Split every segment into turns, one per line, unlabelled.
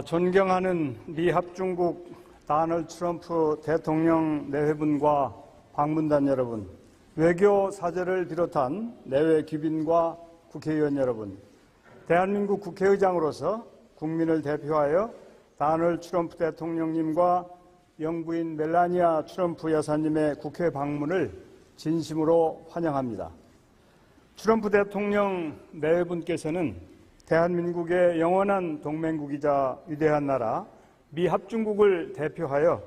존경하는 미 합중국 도널드 트럼프 대통령 내외분과 방문단 여러분, 외교 사절을 비롯한 내외 귀빈과 국회의원 여러분, 대한민국 국회의장으로서 국민을 대표하여 도널드 트럼프 대통령님과 영부인 멜라니아 트럼프 여사님의 국회 방문을 진심으로 환영합니다. 트럼프 대통령 내외분께서는 대한민국의 영원한 동맹국이자 위대한 나라 미 합중국을 대표하여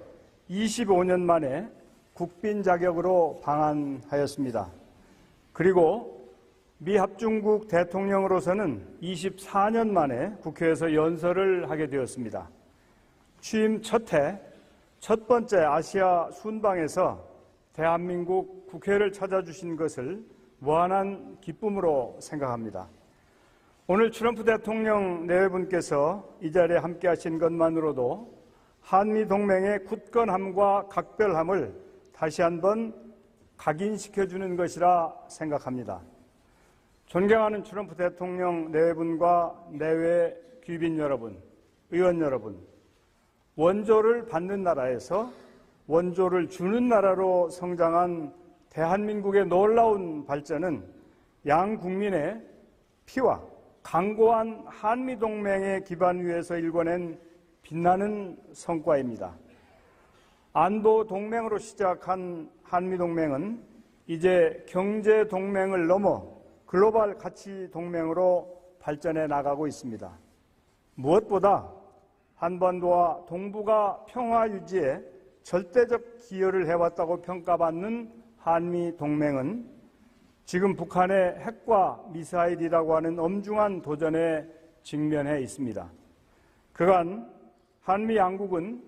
25년 만에 국빈 자격으로 방한하였습니다. 그리고 미 합중국 대통령으로서는 24년 만에 국회에서 연설을 하게 되었습니다. 취임 첫 해 첫 번째 아시아 순방에서 대한민국 국회를 찾아주신 것을 무한한 기쁨으로 생각합니다. 오늘 트럼프 대통령 내외분께서 이 자리에 함께하신 것만으로도 한미동맹의 굳건함과 각별함을 다시 한번 각인시켜주는 것이라 생각합니다. 존경하는 트럼프 대통령 내외분과 내외 귀빈 여러분, 의원 여러분, 원조를 받는 나라에서 원조를 주는 나라로 성장한 대한민국의 놀라운 발전은 양 국민의 피와 강고한 한미동맹의 기반 위에서 일궈낸 빛나는 성과입니다. 안보동맹으로 시작한 한미동맹은 이제 경제동맹을 넘어 글로벌 가치동맹으로 발전해 나가고 있습니다. 무엇보다 한반도와 동북아 평화 유지에 절대적 기여를 해왔다고 평가받는 한미동맹은 지금 북한의 핵과 미사일이라고 하는 엄중한 도전에 직면해 있습니다. 그간 한미 양국은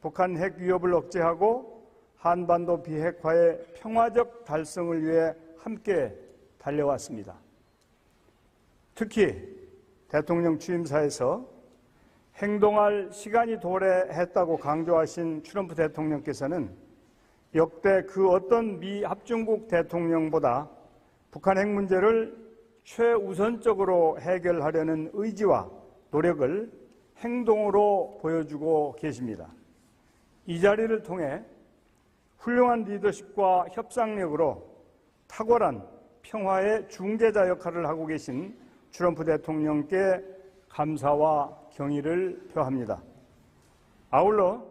북한 핵 위협을 억제하고 한반도 비핵화의 평화적 달성을 위해 함께 달려왔습니다. 특히 대통령 취임사에서 행동할 시간이 도래했다고 강조하신 트럼프 대통령께서는 역대 그 어떤 미 합중국 대통령보다 북한 핵 문제를 최우선적으로 해결하려는 의지와 노력을 행동으로 보여주고 계십니다. 이 자리를 통해 훌륭한 리더십과 협상력으로 탁월한 평화의 중재자 역할을 하고 계신 트럼프 대통령께 감사와 경의를 표합니다. 아울러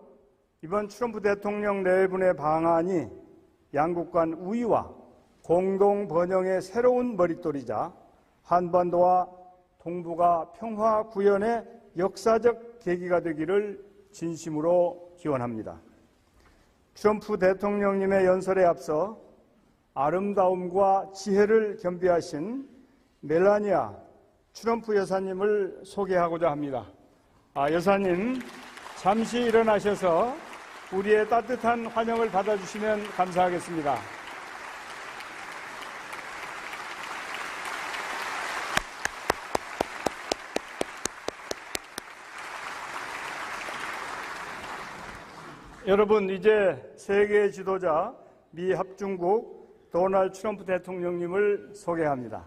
이번 트럼프 대통령 내분의 방안이 양국 간 우위와 공동 번영의 새로운 머릿돌이자 한반도와 동북아 평화 구현의 역사적 계기가 되기를 진심으로 기원합니다. 트럼프 대통령님의 연설에 앞서 아름다움과 지혜를 겸비하신 멜라니아 트럼프 여사님을 소개하고자 합니다. 여사님, 잠시 일어나셔서 우리의 따뜻한 환영을 받아주시면 감사하겠습니다. 여러분, 이제 세계의 지도자 미 합중국 도널드 트럼프 대통령님을 소개합니다.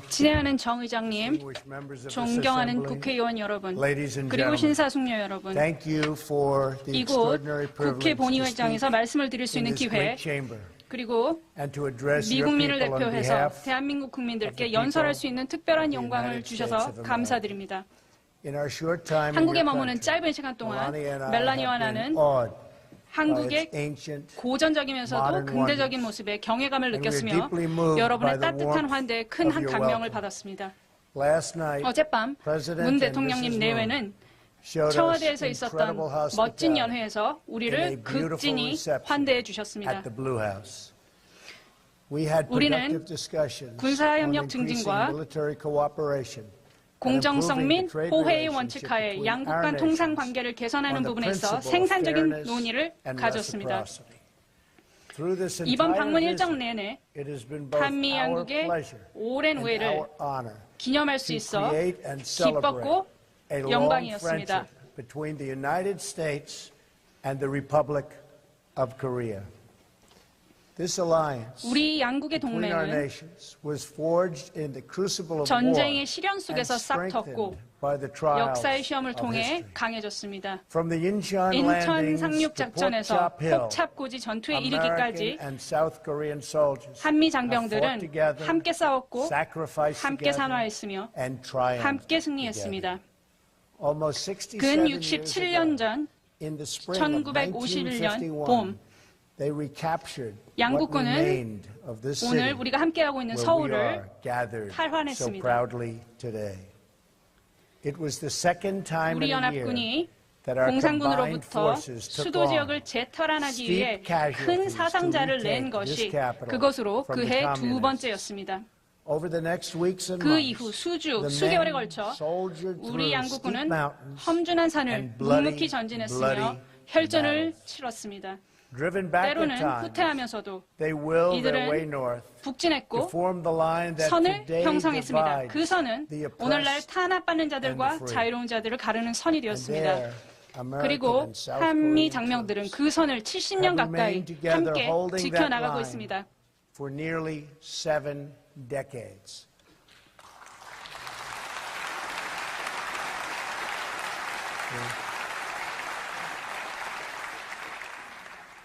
진행하는 정 의장님, 존경하는 국회의원 여러분, 그리고 심사숙녀 여러분, 이곳 국회 본의회장에서 말씀을 드릴 수 있는 기회, 그리고 미국민을 대표해서 대한민국 국민들께 연설할 수 있는 특별한 영광을 주셔서 감사드립니다. 한국에 머무는 짧은 시간 동안 멜라니와 나는 한국의 고전적이면서도 근대적인 모습에 경외감을 느꼈으며 여러분의 따뜻한 환대에 큰 감명을 받았습니다. 어젯밤 문 대통령님 내외는 청와대에서 있었던 멋진 연회에서 우리를 극진히 환대해 주셨습니다. 우리는 군사협력 증진과 공정성 및 호혜의 원칙하에 양국 간 통상 관계를 개선하는 부분에 있어 생산적인 논의를 가졌습니다. 이번 방문 일정 내내 한미 양국의 오랜 우애를 기념할 수 있어 기뻤고
a long
영광이었습니다.
friendship between the United States and the Republic of Korea. This alliance
우리 양국의
between our
동맹은
nations was forged in the crucible of war
전쟁의 시련
and
속에서 싹 텄고
strengthened by the trials
역사의 시험을
of
통해
history.
강해졌습니다.
From the Incheon
인천
landings
상륙
to
작전에서
Pokchap Hill,
폭찹고지 전투에
American
이르기까지
and South Korean soldiers
한미
have fought
장병들은
together,
함께 싸웠고
sacrificed
함께
together,
산화했으며
and triumphed
함께
together.
승리했습니다.
Almost 67
근
years
67년
ago,
전
in the spring of
1951년
1951,
봄
they recaptured what
양국군은
remained of this
오늘
city
우리가 함께하고 있는
where we
서울을
are gathered so
탈환했습니다.
proudly today. It was the second time
우리
in a year
연합군이
that our combined
공산군으로부터
forces took
수도
on
지역을 재탈환하기 위해
steep casualties
큰 사상자를
to
낸
retake
것이
this capital
그것으로
from the
그해 두
communists.
번째였습니다.
Over the next weeks and
그
months,
이후 수주,
the
수개월에
men
걸쳐
soldiered
우리
through
양국군은
steep mountains
험준한 산을
and bloody,
묵묵히 전진했으며
bloody
혈전을
battles.
치렀습니다.
Driven back at
때로는
times,
후퇴하면서도
they willed their
이들은
way north to
북진했고
form the line that
선을
today
형성했습니다.
divides
그 선은
the
오늘날
oppressed
탄압받는
and the
자들과
free.
자유로운 자들을 가르는 선이
And
되었습니다.
there, American
그리고
and South
한미
Korean
장병들은
troops
그 선을 70년
have
가까이
remained together
함께
holding that
지켜나가고
line
있습니다.
for nearly 7 decades.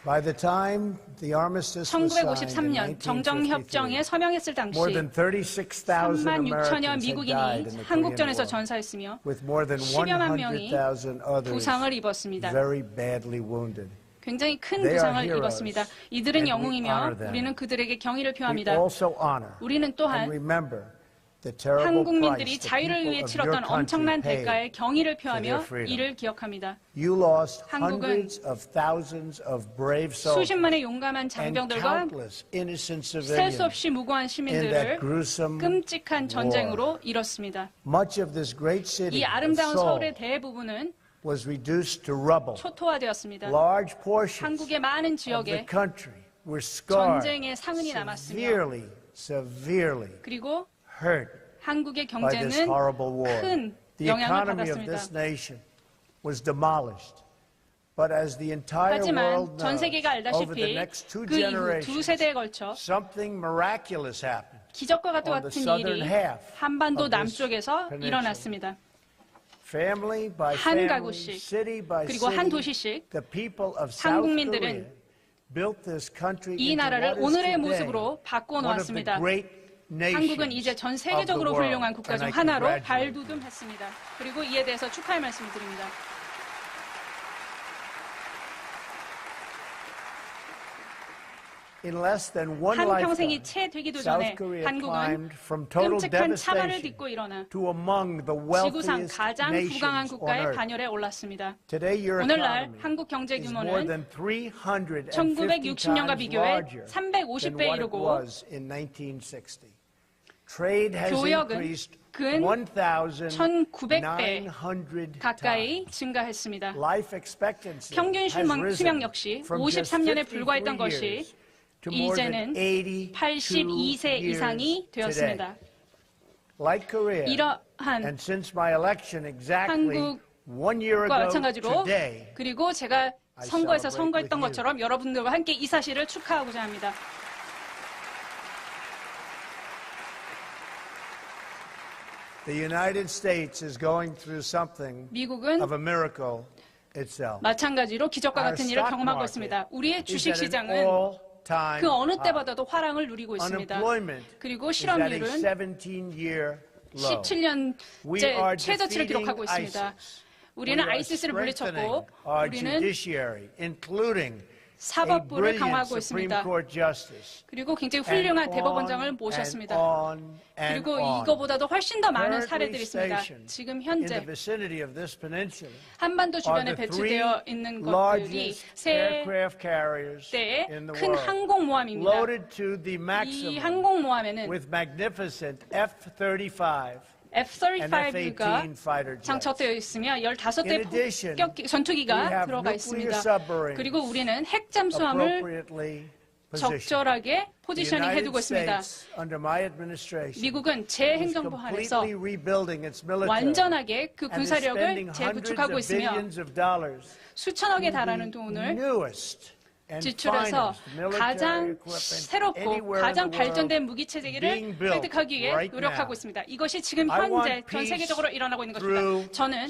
By the time the armistice was signed in
1953년 정정협정에
1953,
서명했을 당시
more than 36,000
3만 6천여
Americans had died
미국인이
in the Korean
한국전에서
War,
전사했으며
with more than
10여만 명이
100,000 others
부상을 입었습니다.
very badly wounded.
굉장히 큰
They are
부상을
heroes,
입었습니다. 이들은
and we
영웅이며
honor them.
우리는 그들에게 경의를
We
표합니다.
also honor
우리는
and
또한
remember the terrible
한국민들이
price the
자유를
people
위해
of your
치렀던
country
엄청난
paid.
대가에 경의를
for
표하며
their freedom.
이를 기억합니다.
You lost
한국은
hundreds of thousands of brave soldiers
수십만의 용감한
and
장병들과
countless innocent
셀 수
civilians
없이 무고한
in that
시민들을
gruesome
끔찍한
war.
전쟁으로 잃었습니다.
Much of this great city
이
of
아름다운
Seoul
서울의 대부분은
was reduced to rubble.
초토화되었습니다.
Large portions
한국의 많은
of the
지역에
country were scarred,
전쟁의 상흔이 남았으며
severely
그리고
hurt
한국의
by this
경제는
horrible war.
큰
The
영향을
economy of
받았습니다.
this nation was demolished. But as the entire
하지만
world
전
knows,
세계가
over the
알다시피
next two
그 이후 두
generations,
세대에 걸쳐
something miraculous happened.
기적과
on the
같은
southern
일이
half
한반도
of this
남쪽에서
peninsula.
일어났습니다.
Family by
한
family,
가구씩,
city by
그리고 한
city,
도시씩
the people of South
한국민들은
Korea built this country
이
into
나라를
what is
오늘의
today
모습으로 바꿔
one of the
놓았습니다.
great
한국은 이제
nations
전
of the
세계적으로
world.
훌륭한 국가 중
And I
하나로
congratulate you.
발돋움했습니다. 그리고 이에 대해서 축하의 말씀을 드립니다.
In less than one
한
lifetime,
평생이 채 되기도 전에
South Korea
한국은
climbed from total
끔찍한 차별을
devastation
딛고 일어나
to among the
지구상
wealthiest
가장 부강한
nations on
국가의
earth.
반열에 올랐습니다.
Today, your
오늘날
economy
한국 경제
is more
규모는
than 350
1960년과
times
비교해
larger
350배
than what it
이르고
was in 1960. Trade has
교역은
increased
근 1900배
1,900
가까이
times.
증가했습니다.
Life expectancy
평균
has risen
수명 역시
from just
53년에
53
불과했던 것이
years to more than
이제는
82
82세
years
이상이 되었습니다.
today. Like Korea,
이러한
and since my election exactly
한국과
1 year ago
마찬가지로
today,
그리고 제가 선거에서
celebrate
선거했던
with you.
것처럼 여러분들과 함께 이 사실을 축하하고자 합니다.
the United States is going through something
미국은
of a miracle itself.
마찬가지로 기적과
Our
같은 일을
stock
경험하고
market
있습니다. 우리의
is
주식
at an
시장은
all-time
그 어느
high.
때보다도 화랑을 누리고 있습니다.
Unemployment
그리고
is at a
실업률은
17-year low.
17년째 최저치를 기록하고 있습니다.
ISIS.
우리는
We are
아이시스를 물리쳤고
strengthening our
우리는
judiciary, including a
사법부를
brilliant
강화하고
Supreme
있습니다.
Court justice.
그리고 굉장히
And
훌륭한
on
대법원장을
and
모셨습니다.
on and
그리고
on.
이거보다도 훨씬 더 많은
Currently
사례들이 있습니다.
stationed
지금
in the
현재
vicinity of this peninsula
한반도
are
주변에
the three
배치되어 있는 것들이
largest
세
aircraft carriers
대의
in the
큰
world,
항공모함입니다.
loaded to the
이
maximum
항공모함에는
with magnificent F-35 and
F-35가
F-18 fighter jets.
장착되어 있으며
In
15대
addition, we
전투기가
have
들어가
nuclear
있습니다.
submarines
그리고 우리는 핵잠수함을
appropriately
적절하게 포지셔닝 해두고 있습니다. 미국은 제 행정부 하에서 완전하게 그 군사력을 재구축하고 있으며 수천억에 달하는 돈을 지출해서 가장 새롭고 가장 발전된 무기체계를 획득하기 위해 노력하고 있습니다. 이것이 지금 현재 전 세계적으로 일어나고 있는 것입니다. 저는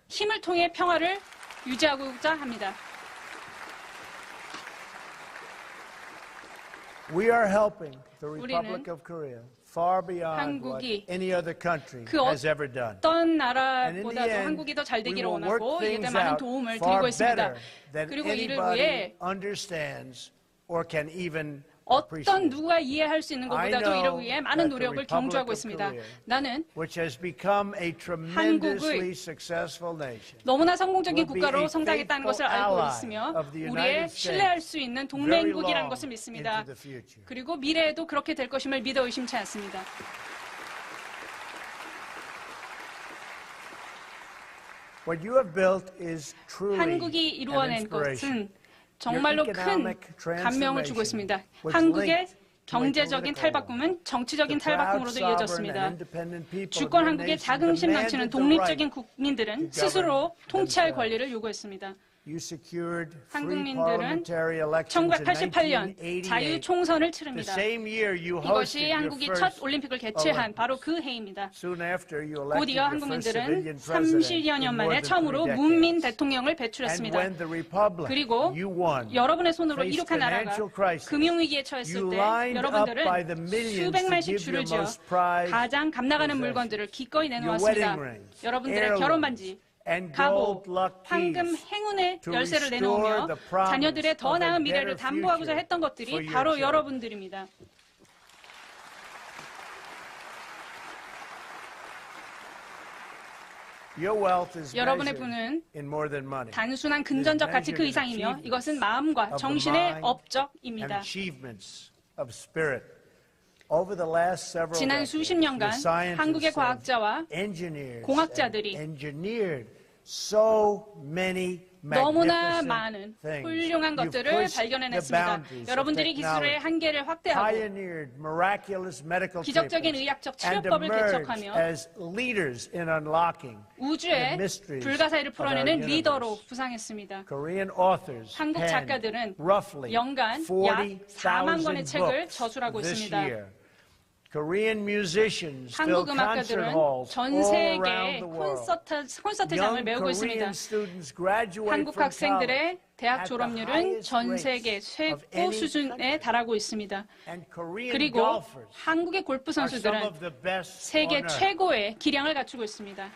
힘을 통해 평화를 유지하고자 합니다.
We are helping the Republic of Korea far beyond what
한국이
any other country
그
has ever done.
어떤
And in
나라보다도
the end,
한국이 더 잘
we
되기를
will work
원하고 이에 대해
things
많은
out
도움을
far
드리고 있습니다.
better than
그리고 이를
anybody
위해
understands or can even
어떤
appreciate.
누가 이해할 수 있는 것보다도
I
이를
know
위해 많은
that the
노력을
Republic
경주하고
of
있습니다.
Korea,
나는
which has become a tremendously successful nation,
너무나 성공적인
will be
국가로
a
성장했다는 것을
faithful
알고
ally
있으며
of the United
우리의
States
신뢰할 수 있는
very
동맹국이라는
long
것을 믿습니다.
into the future.
그리고 미래에도 그렇게 될 것임을 믿어 의심치 않습니다.
What you have built is truly
한국이
an
이루어낸
inspiration.
것은 정말로 큰 감명을 주고 있습니다. 한국의 경제적인 탈바꿈은 정치적인 탈바꿈으로도 이어졌습니다. 주권 한국의 자긍심 넘치는 독립적인 국민들은 스스로 통치할 권리를 요구했습니다. 한국민들은 1988년 자유총선을 치릅니다. 이것이 한국이 첫 올림픽을 개최한 바로 그 해입니다. 곧이어 한국민들은 30여 년 만에 처음으로 문민 대통령을 배출했습니다. 그리고 여러분의 손으로 이룩한 나라가 금융위기에 처했을 때 여러분들은 수백만씩 줄을 지어 가장 값나가는 물건들을 기꺼이 내놓았습니다. 여러분들의 결혼반지, 가보, 황금 행운의 열쇠를 내놓으며 자녀들의 더 나은 미래를 담보하고자 했던 것들이 바로 여러분들입니다. 여러분의 부는 단순한 금전적 가치 그 이상이며 이것은 마음과 정신의 업적입니다. 지난 수십 년간 한국의 과학자와 공학자들이 너무나 많은 훌륭한 것들을 발견해냈습니다. 여러분들이 기술의 한계를 확대하고 기적적인 의학적 치료법을 개척하며 우주의 불가사의를 풀어내는 리더로 부상했습니다. 한국 작가들은 연간 약 4만 권의 책을 저술하고 있습니다. 한국 음악가들은 전 세계에 콘서트장을 메우고 있습니다. 한국 학생들의 대학 졸업률은 전 세계 최고 수준에 달하고 있습니다. 그리고 한국의 골프 선수들은 세계 최고의 기량을 갖추고 있습니다.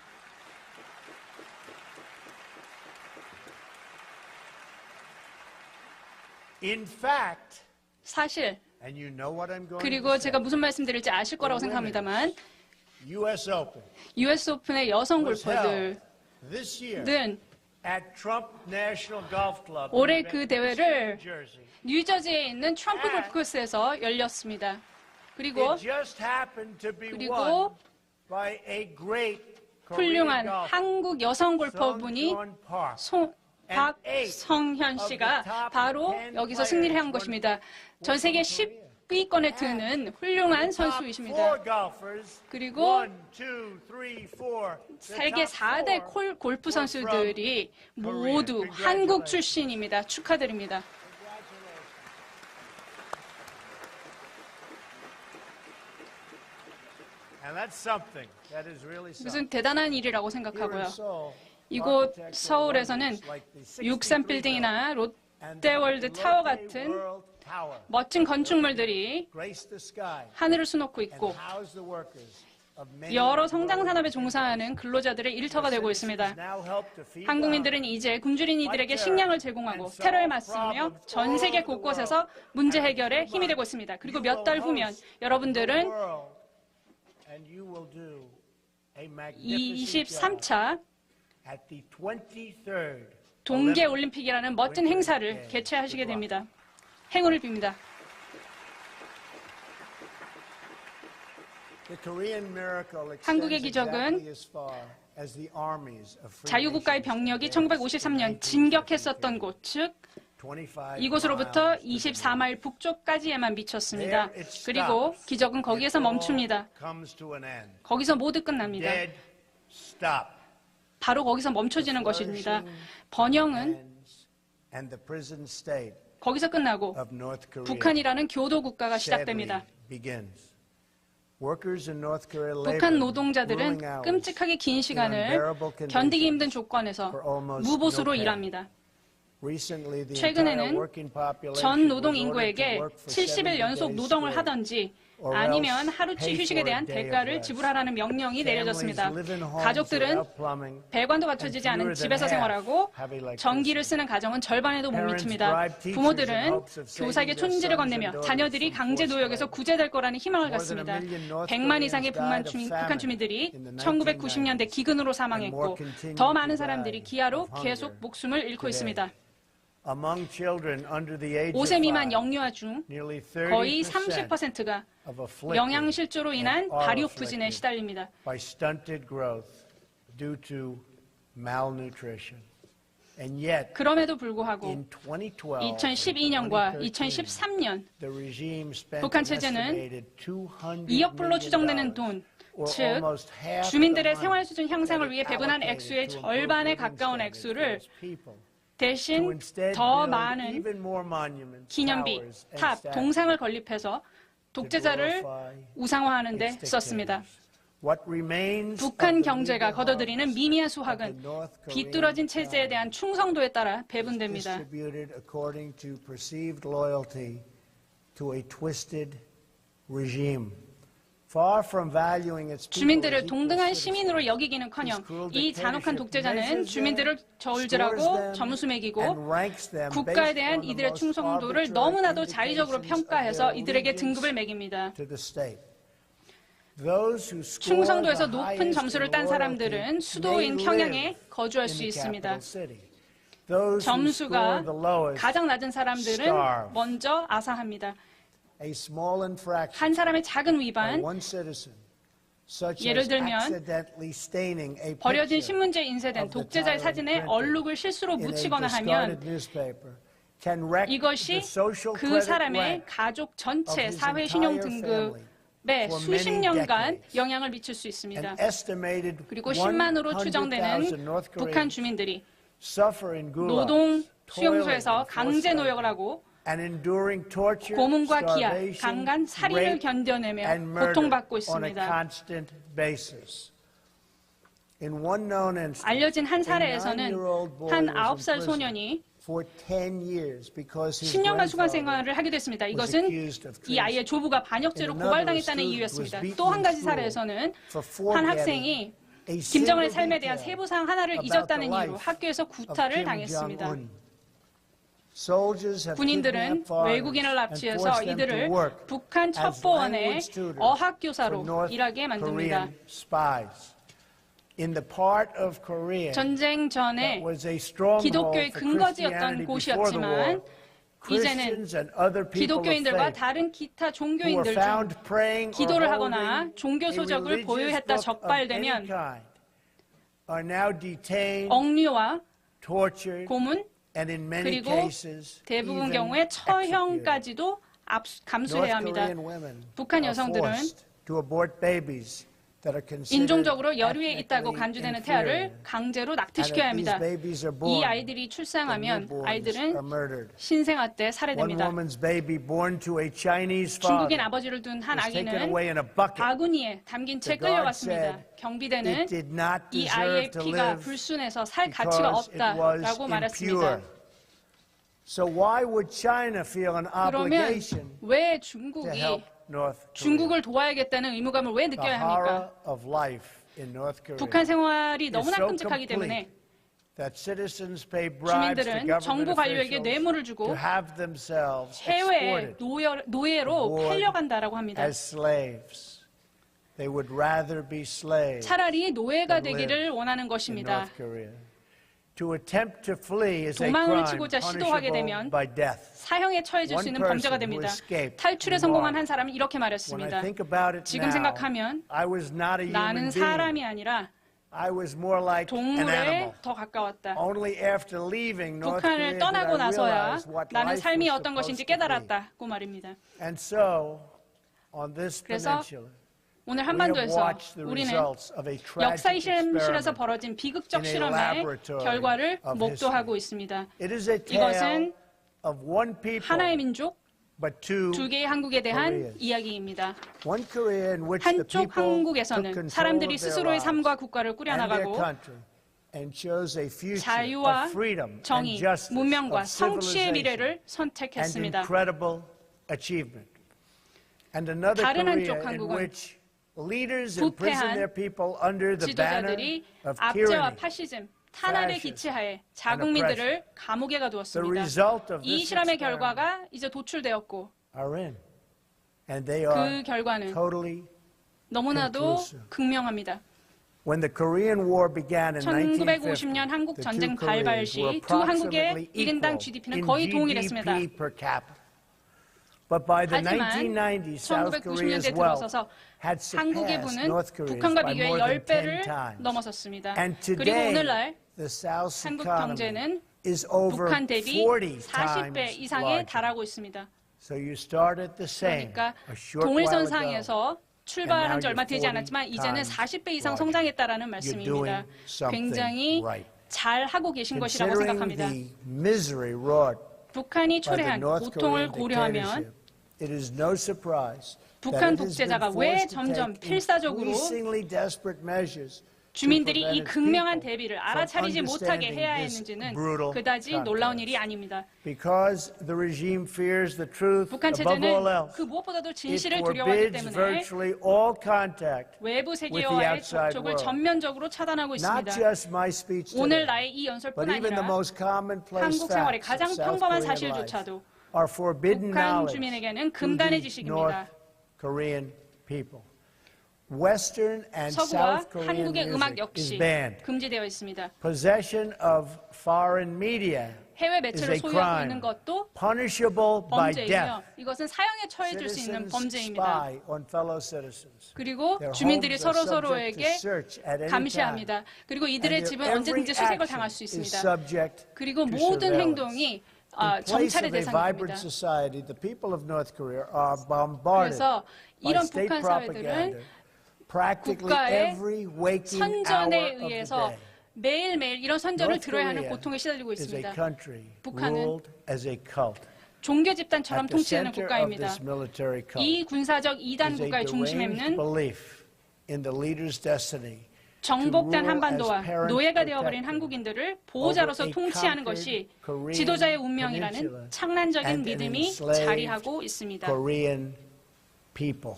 사실 그리고 제가 무슨 말씀드릴지 아실 거라고 생각합니다만 US 오픈의 여성 골퍼들은 올해 그 대회를 뉴저지에 있는 트럼프 골프 코스에서 열렸습니다. 그리고 훌륭한 한국 여성 골퍼분이 박성현 씨가 바로 여기서 승리를 한 것입니다. 전 세계 10위권에 드는 훌륭한 선수이십니다. 그리고 세계 4대 골프 선수들이 모두 한국 출신입니다. 축하드립니다. 무슨 대단한 일이라고 생각하고요. 이곳 서울에서는 63빌딩이나 롯데월드 타워 같은 멋진 건축물들이 하늘을 수놓고 있고 여러 성장 산업에 종사하는 근로자들의 일터가 되고 있습니다. 한국민들은 이제 굶주린 이들에게 식량을 제공하고 테러에 맞서며 전 세계 곳곳에서 문제 해결에 힘이 되고 있습니다. 그리고 몇 달 후면 여러분들은 23차 동계올림픽이라는 멋진 행사를 개최하시게 됩니다. 행운을 빕니다. 한국의 기적은 자유국가의 병력이 1953년 진격했었던 곳, 즉 이곳으로부터 24마일 북쪽까지에만 미쳤습니다. 그리고 기적은 거기에서 멈춥니다. 거기서 모두 끝납니다. 바로 거기서 멈춰지는 것입니다. 번영은 거기서 끝나고 북한이라는 교도 국가가 시작됩니다. 북한 노동자들은 끔찍하게 긴 시간을 견디기 힘든 조건에서 무보수로 일합니다. 최근에는 전 노동 인구에게 70일 연속 노동을 하든지 아니면 하루치 휴식에 대한 대가를 지불하라는 명령이 내려졌습니다. 가족들은 배관도 갖춰지지 않은 집에서 생활하고 전기를 쓰는 가정은 절반에도 못 미칩니다. 부모들은 교사에게 촌지를 건네며 자녀들이 강제 노역에서 구제될 거라는 희망을 갖습니다. 100만 이상의 북한 주민들이 1990년대 기근으로 사망했고 더 많은 사람들이 기아로 계속 목숨을 잃고 있습니다. 5세 미만 영유아 중 거의 30%가 영양실조로 인한 발육 부진에 시달립니다. 그럼에도 불구하고 2012년과 2013년 북한 체제는 2억 불로 추정되는 돈, 즉 주민들의 생활 수준 향상을 위해 배분한 액수의 절반에 가까운 액수를 대신 더 많은 기념비, 탑, 동상을 건립해서 독재자를 우상화하는 데 썼습니다. 북한 경제가 거둬들이는 미미한 수확은 비뚤어진 체제에 대한 충성도에 따라 배분됩니다. 주민들을 동등한 시민으로 여기기는커녕 이 잔혹한 독재자는 주민들을 저울질하고 점수 매기고 국가에 대한 이들의 충성도를 너무나도 자의적으로 평가해서 이들에게 등급을 매깁니다. 충성도에서 높은 점수를 딴 사람들은 수도인 평양에 거주할 수 있습니다. 점수가 가장 낮은 사람들은 먼저 아사합니다. 한 사람의 작은 위반, 예를 들면 버려진 신문지에 인쇄된 독재자의 사진에 얼룩을 실수로 묻히거나 하면 이것이 그 사람의 가족 전체 사회 신용 등급에 수십 년간 영향을 미칠 수 있습니다. 그리고 10만으로 추정되는 북한 주민들이 노동 수용소에서 강제 노역을 하고 고문과 기아, 강간, 살인을 견뎌내며 고통받고 있습니다. 알려진 한 사례에서는 한 9살 소년이 10년간 수감 생활을 하게 됐습니다. 이것은 이 아이의 조부가 반역죄로 고발당했다는 이유였습니다. 또 한 가지 사례에서는 한 학생이 김정은의 삶에 대한 세부사항 하나를 잊었다는 이유로 학교에서 구타를 당했습니다. 군인들은 외국인을 납치해서 이들을 북한 첩보원의 어학교사로 일하게 만듭니다. 전쟁 전에 기독교의 근거지였던 곳이었지만 이제는 기독교인들과 다른 기타 종교인들 중 기도를 하거나 종교 소적을 보유했다 적발되면 억류와 고문, 그리고 대부분 경우에 처형까지도 감수해야 합니다. 북한 여성들은 인종적으로 여류에 있다고 간주되는 태아를 강제로 낙태시켜야 합니다. 이 아이들이 출생하면 아이들은 신생아 때 살해됩니다. 중국인 아버지를 둔 한 아기는 바구니에 담긴 채 끌려갔습니다. 경비대는 이 아이의 피가 불순해서 살 가치가 없다라고 말했습니다. 그러면 왜 중국을 도와야겠다는 의무감을 왜 느껴야 합니까? 북한 생활이 너무나 끔찍하기 때문에 주민들은 정부 관료에게 뇌물을 주고 해외에 노예로 팔려간다라고 합니다. 차라리 노예가 되기를 원하는 것입니다. 도망을 치고자 시도하게 되면 사형에 처해질 수 있는 범죄가 됩니다. 탈출에 성공한 한 사람은 이렇게 말했습니다. 지금 생각하면 나는 사람이 아니라
I was more like an
동물에
animal.
더 가까웠다.
Only after leaving North Korea
북한을
did I
떠나고 나서야
realize what
나는
life
삶이
was
어떤 것인지
supposed to be.
깨달았다고 말입니다.
And so, on this
그래서
peninsula,
오늘
we have
한반도에서
watched the
우리는
results of a
역사의
tragic
실험실에서
experiment.
벌어진 비극적
in a
실험의
laboratory
결과를
of
목도하고
history.
있습니다.
It is a
이것은
tale of one people,
하나의 민족,
but two
두 개의 한국에 대한
Koreas.
이야기입니다.
One Korea in which the
한쪽
people took
한국에서는
control
사람들이
of their
스스로의
lives
삶과 국가를
and their
꾸려나가고
country and chose a future
자유와
of freedom and
정의,
justice,
문명과
of
성취의 미래를
civilization and
선택했습니다.
incredible achievement. And another
다른
Korea
한쪽
in
한국은
which leaders imprison their people under the banner
지도자들이
of
압제와
tyranny.
파시즘, 탄압의 기치하에 자국민들을 감옥에
The
가두었습니다.
result of
이
this
실험의
experiment
결과가 이제 도출되었고
are in, and they
그
are
결과는
totally.
너무나도
conclusive.
극명합니다.
When the Korean War began in
1950년
1950,
한국
the
전쟁
two
발발
Koreas
시
were
두 한국의
approximately
1인당
equal
GDP는
in
거의 동일했습니다.
GDP per capita. But by the
하지만
1990s, South Korea's
1990년대
wealth
들어서서
had
한국의
surpassed
부는
North Korea's
북한과
by
비교해
more than
10배를
10 times.
넘어섰습니다.
And
그리고
today,
오늘날
the South's
한국
economy
경제는
is over
북한 대비
40
40배
times
이상에
larger.
달하고 있습니다.
So you started the same
그러니까
a short while ago.
동일선상에서 출발한
And
지
now
얼마
you're
되지 않았지만
40
이제는
times
40배 이상
larger.
성장했다라는
You're
말씀입니다.
doing something
굉장히
right.
잘 하고 계신 것이라고
Considering
생각합니다.
the misery wrought
북한이
by the
초래한
North
고통을
Korean
고려하면
dictatorship, it is no surprise
북한
that it has been
독재자가 왜
forced to
점점
take
필사적으로
increasingly desperate measures to
주민들이 이
prevent its
극명한
people
대비를
from
알아차리지 못하게
understanding
해야
this
했는지는
brutal
그다지 놀라운 일이
contrast.
아닙니다.
Because the regime fears the truth
북한
above all
체제는
else,
그 무엇보다도
it
진실을 두려워하기
forbids
때문에
virtually all contact
외부
with the
세계와의
outside
접촉을
world.
전면적으로 차단하고
Not
있습니다.
just my speech
오늘
today,
나의 이 연설뿐
but even the
아니라
most commonplace
한국 생활의
facts
가장
of South
평범한
Korean life
사실조차도
are forbidden
북한
knowledge
주민에게는
to
금단의
the
지식입니다.
North Korean people. Western and
서구와
South Korean
한국의 음악
music is
역시
banned.
금지되어 있습니다.
Possession of foreign media
해외
is
매체를
a
소유하고 있는
crime,
것도
punishable by death.
범죄이며 이것은 사형에 처해질 수 있는
Citizens
범죄입니다.
spy on fellow citizens.
그리고
Their
주민들이
homes are subject
서로서로에게
to search at any
감시합니다. 그리고
And
이들의
their
집은
every
언제든지 수색을
action
당할 수
is
있습니다.
subject
그리고
to
모든
surveillance.
행동이
In place
정찰의
of a vibrant
대상입니다.
society, the people of North Korea are bombarded
그래서
by
이런
state
북한
propaganda
사회들은
practically
국가의
every waking hour
선전에
of the
의해서
day.
매일매일 이런 선전을
North
들어야 하는
Korea
고통에 시달리고
is a
있습니다.
country
북한은
ruled as a cult.
종교 집단처럼
At the
통치되는
center of
국가입니다.
this military cult
이 군사적 이단
is a
국가의 중심에는
deranged belief in the leader's destiny
정복된 한반도와
as parent
노예가 되어버린
protector
한국인들을 보호자로서
over a
통치하는
conquered
것이
Korean
지도자의 운명이라는
peninsula
창란적인
and an
믿음이
enslaved
자리하고 있습니다.
Korean people.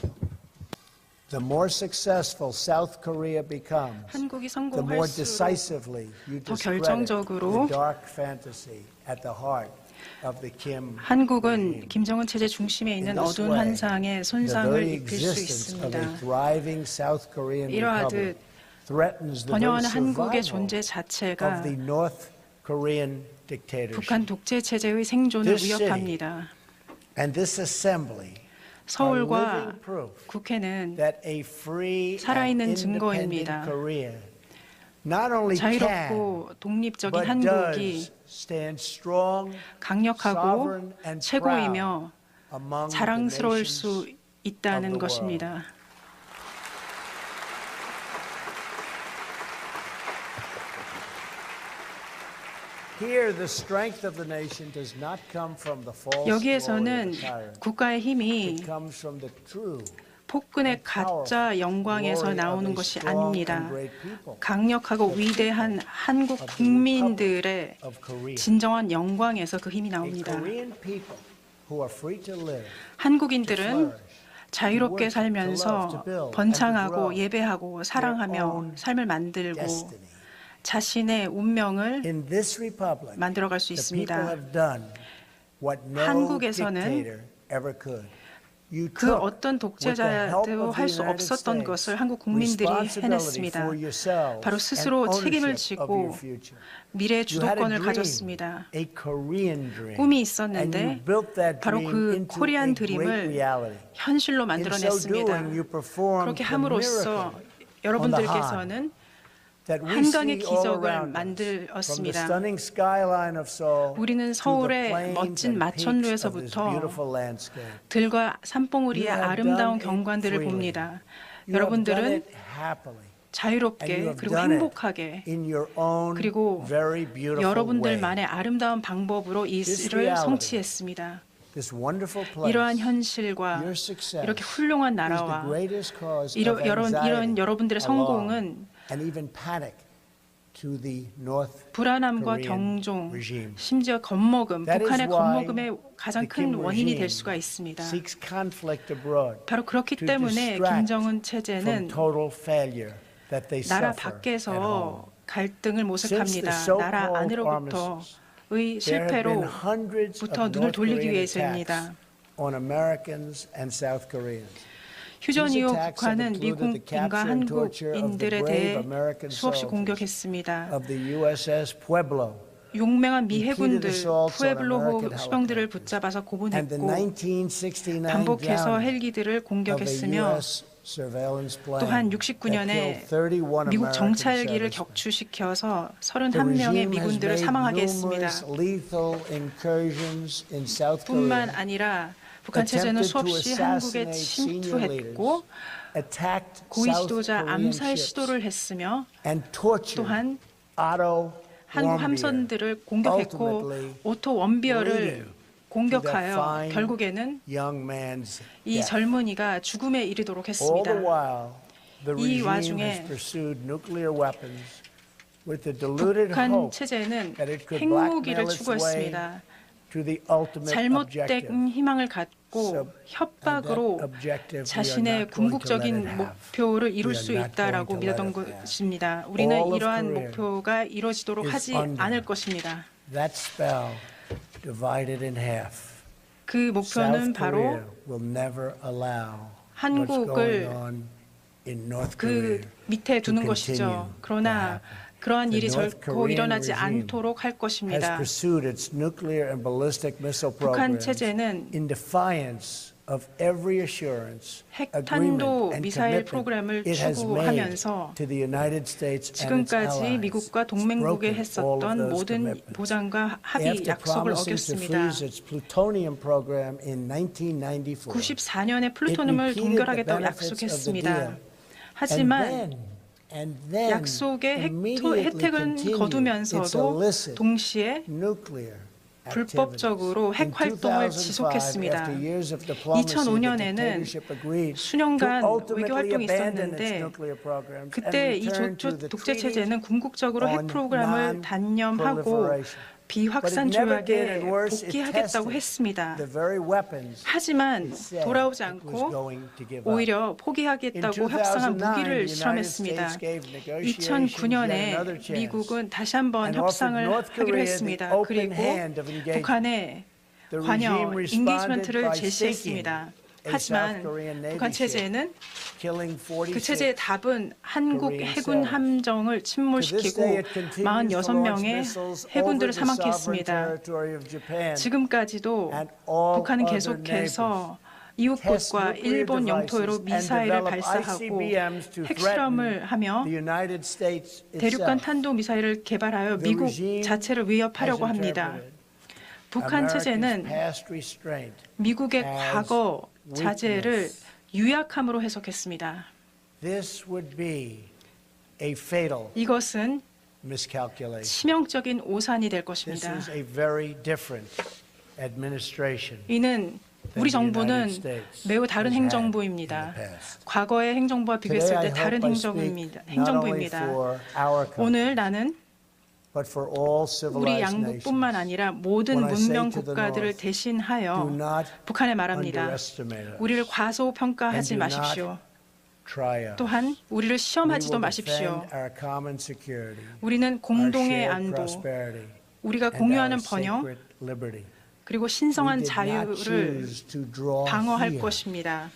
The more successful South Korea becomes,
한국이
the more
성공할수록
decisively you
더
discredit
결정적으로
the dark fantasy at the heart of the Kim
한국은
regime.
김정은 체제 중심에
In
있는
this
어두운
way,
환상에
the
손상을
very
입힐 수
existence of
있습니다.
a thriving South Korean
이러하듯
republic threatens the very
번영하는 한국의
survival
존재 자체가
of the North Korean dictatorship.
북한 독재 체제의 생존을
This city
위협합니다.
And this assembly are
서울과
living proof
국회는
that a free and
살아있는
independent
증거입니다.
Korea not only can
자유롭고 독립적인
but
한국이
does stand strong,
강력하고
sovereign and
최고이며
proud among the
자랑스러울
nations
수
of
있다는
the
것입니다.
Here, the strength of the nation does not come from the false glory of
여기에서는
the tyrant.
국가의 힘이
It comes from the true
폭군의 가짜 영광에서 나오는 것이 아닙니다. 강력하고 위대한 한국 국민들의
of Korea.
진정한 영광에서 그 힘이
A
나옵니다.
Korean people who are free to live,
한국인들은 자유롭게 살면서 번창하고 예배하고 사랑하며 삶을 만들고
destiny.
자신의 운명을
In this republic,
만들어갈 수
the people
있습니다.
have done what no
한국에서는
dictator ever could. You
그
took,
어떤
with the help
독재자도
of
할
the
수
United
없었던
States,
것을 한국 국민들이
responsibility
해냈습니다.
for yourselves
바로 스스로
and
책임을
ownership of
지고
your future.
미래의
You had a
주도권을
dream,
가졌습니다.
a Korean dream,
꿈이
and
있었는데
you built that
바로
dream
그
into
코리안
a great
드림을
reality.
현실로
In so
만들어냈습니다.
doing, you performed
그렇게
the
함으로써
miracle
여러분들께서는
that we
한강의
see all
기적을
around us, from the
만들었습니다.
stunning skyline of Seoul
우리는
to the
서울의
plains
멋진
and peaks of this
마천루에서부터
beautiful landscape.
들과 산봉우리의
You have
아름다운
done it
경관들을
freely.
봅니다.
You have done
여러분들은
it happily. And you
자유롭게
have
그리고
done it
행복하게
in your own
그리고
very beautiful way.
여러분들만의 아름다운 방법으로 이 일을
reality,
성취했습니다.
This wonderful place,
이러한 현실과
your success,
이렇게 훌륭한
is the
나라와
greatest cause
이런
of anxiety,
여러분들의
alarm,
성공은
and even panic to the North
불안함과
Korean
경종,
regime.
심지어 겁먹음,
That is
북한의
why
겁먹음의 가장
the
큰
Kim
원인이 될
regime
수가 있습니다.
seeks conflict abroad
바로 그렇기
to
때문에
distract
김정은
from
체제는
total failure that they
나라
suffer at home.
밖에서 갈등을
Since the
모색합니다.
so-called
나라 안으로부터의
There have been hundreds
실패로부터
of
눈을
North
돌리기
Korean
위해서입니다.
attacks on Americans and South Koreans.
휴전
These
이후
attacks have
북한은
included the
미국인과
capture and torture of the
한국인들에
brave
대해
American
수없이
soldiers
공격했습니다.
of the USS Pueblo
용맹한 미 해군들
assaults on
푸에블로호
American
수병들을
helicopters
붙잡아서
and the
고문했고
1969
반복해서
drowning
헬기들을
of a
공격했으며
US surveillance plane
또한
that
69년에
killed 31
미국
American
정찰기를
servicemen.
격추시켜서
The
31명의
regime has
미군들을
made
사망하게 했습니다.
numerous lethal incursions in South
뿐만
Korea,
아니라 북한 체제는
attempted to
수없이 한국에
assassinate senior leaders,
침투했고
attacked
고위
South
지도자
Korean
암살
ships,
시도를 했으며
and tortured
또한
Otto
한국
Warmbier,
함선들을 공격했고
ultimately
오토 원비어를
leading to that
공격하여
fine
결국에는
young man's
이
death.
젊은이가 죽음에 이르도록
All
했습니다.
the while, the
이
regime
와중에
has pursued nuclear weapons with the deluded
북한
hope
체제는
that it could
핵무기를
blackmail its way
추구했습니다.
to the ultimate objective.
잘못된 희망을 갖고
So, and
협박으로
that objective we are
자신의
not going to let it
궁극적인
have.
목표를 이룰
We
수
are not
있다라고
going to let
믿었던
it have.
것입니다. 우리는
All of
이러한
Korea
목표가 이루어지도록
is
하지
under
않을 것입니다.
That spell divided in half.
그 목표는
South
바로
Korea will never allow what's
한국을
going on in North
그
Korea
밑에 두는
to
것이죠.
continue to
그러나
happen.
그러한
The
일이
North
결코
Korean
일어나지
regime
않도록 할
has
것입니다.
pursued its nuclear and ballistic missile
북한
programs
체제는
in defiance of every assurance,
핵탄도
agreement, and
미사일
commitment
프로그램을
it has made
추구하면서
to the United States and its
지금까지
allies.
미국과
It's
동맹국에
broken all of
했었던
those
모든
commitments.
보장과 합의,
After
약속을
promising to
어겼습니다.
freeze its plutonium program in 1994,
94년에 플루토늄을
repeated
동결하겠다고
the benefits of the
약속했습니다.
deal.
하지만
and then
약속의
immediately
혜택은
continued its
거두면서도
illicit
동시에
nuclear
불법적으로 핵 활동을 지속했습니다. 2005년에는 수년간 외교 활동이 있었는데 그때 이 독재 체제는 궁극적으로 핵 프로그램을 단념하고 비확산 조약에 복귀하겠다고 했습니다. 하지만 돌아오지 않고 오히려 포기하겠다고 협상한 무기를 실험했습니다. 2009년에 미국은 다시 한번 협상을 하기로 했습니다. 그리고 북한에 관여, 인게이지먼트를 제시했습니다. 하지만 북한 체제는 그 체제의 답은 한국 해군 함정을 침몰시키고 46명의 해군들을 사망케 했습니다. 지금까지도 북한은 계속해서 이웃국과 일본 영토로 미사일을 발사하고 핵실험을 하며 대륙간 탄도미사일을 개발하여 미국 자체를 위협하려고 합니다. 북한 체제는 미국의 과거 자제를 유약함으로 해석했습니다. 이것은 치명적인 오산이 될 것입니다. 이는 우리 정부는 매우 다른 행정부입니다. 과거의 행정부와 비교했을 때 다른 행정부입니다. 오늘 나는 우리 양국뿐만 아니라 모든 문명 국가들을 대신하여 북한에 말합니다. 우리를 과소평가하지 마십시오. 또한 우리를 시험하지도 마십시오. 우리는 공동의 안보, 우리가 공유하는 번영, 그리고 신성한 자유를 방어할 것입니다.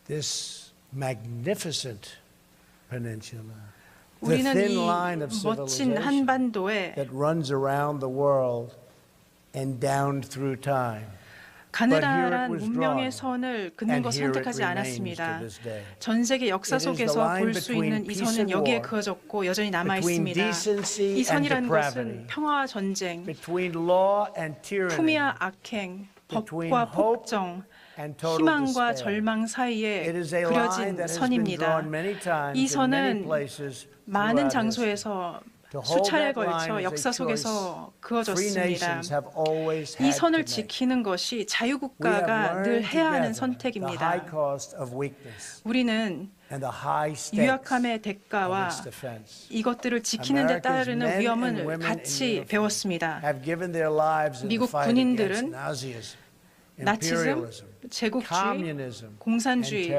This magnificent peninsula,
우리는 이 멋진 한반도에
that runs around the world and downed through time.
가느다란 문명의 선을 긋는 것을 선택하지 않았습니다. 전 세계 역사 속에서 볼 수 있는 이 선은 여기에 그어졌고 여전히 남아 있습니다. 이 선이라는 것은 평화와 전쟁, 품위와 악행, 법과 폭정, 희망과 절망 사이에 그려진 선입니다. 이 선은 많은 장소에서 수차례에 걸쳐 역사 속에서 그어졌습니다. 이 선을 지키는 것이 자유국가가 늘 해야 하는 선택입니다. 우리는 유약함의 대가와 이것들을 지키는 데 따르는 위험을 같이 배웠습니다. 미국 군인들은 나치즘, 제국주의, 공산주의,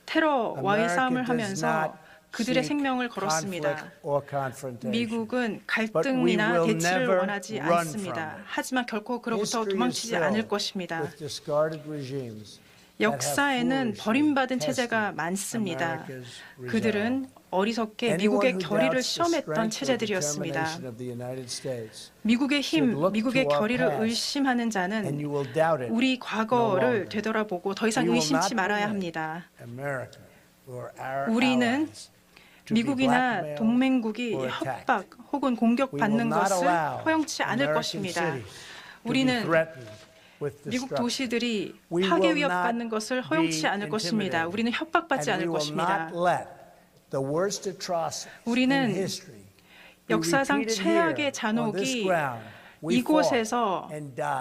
테러와의 싸움을 하면서 그들의 생명을 걸었습니다. 미국은 갈등이나 대치를 원하지 않습니다. 하지만 결코 그로부터 도망치지 않을 것입니다. 역사에는 버림받은 체제가 많습니다. 그들은 어리석게 미국의 결의를 시험했던 체제들이었습니다. 미국의 힘, 미국의 결의를 의심하는 자는 우리 과거를 되돌아보고 더 이상 의심치 말아야 합니다. 우리는 미국이나 동맹국이 협박 혹은 공격받는 것을 허용치 않을 것입니다. 우리는 미국 도시들이 파괴 위협받는 것을 허용치 않을 것입니다. 우리는 협박받지 않을 것입니다. 우리는 역사상 최악의 잔혹이 이곳에서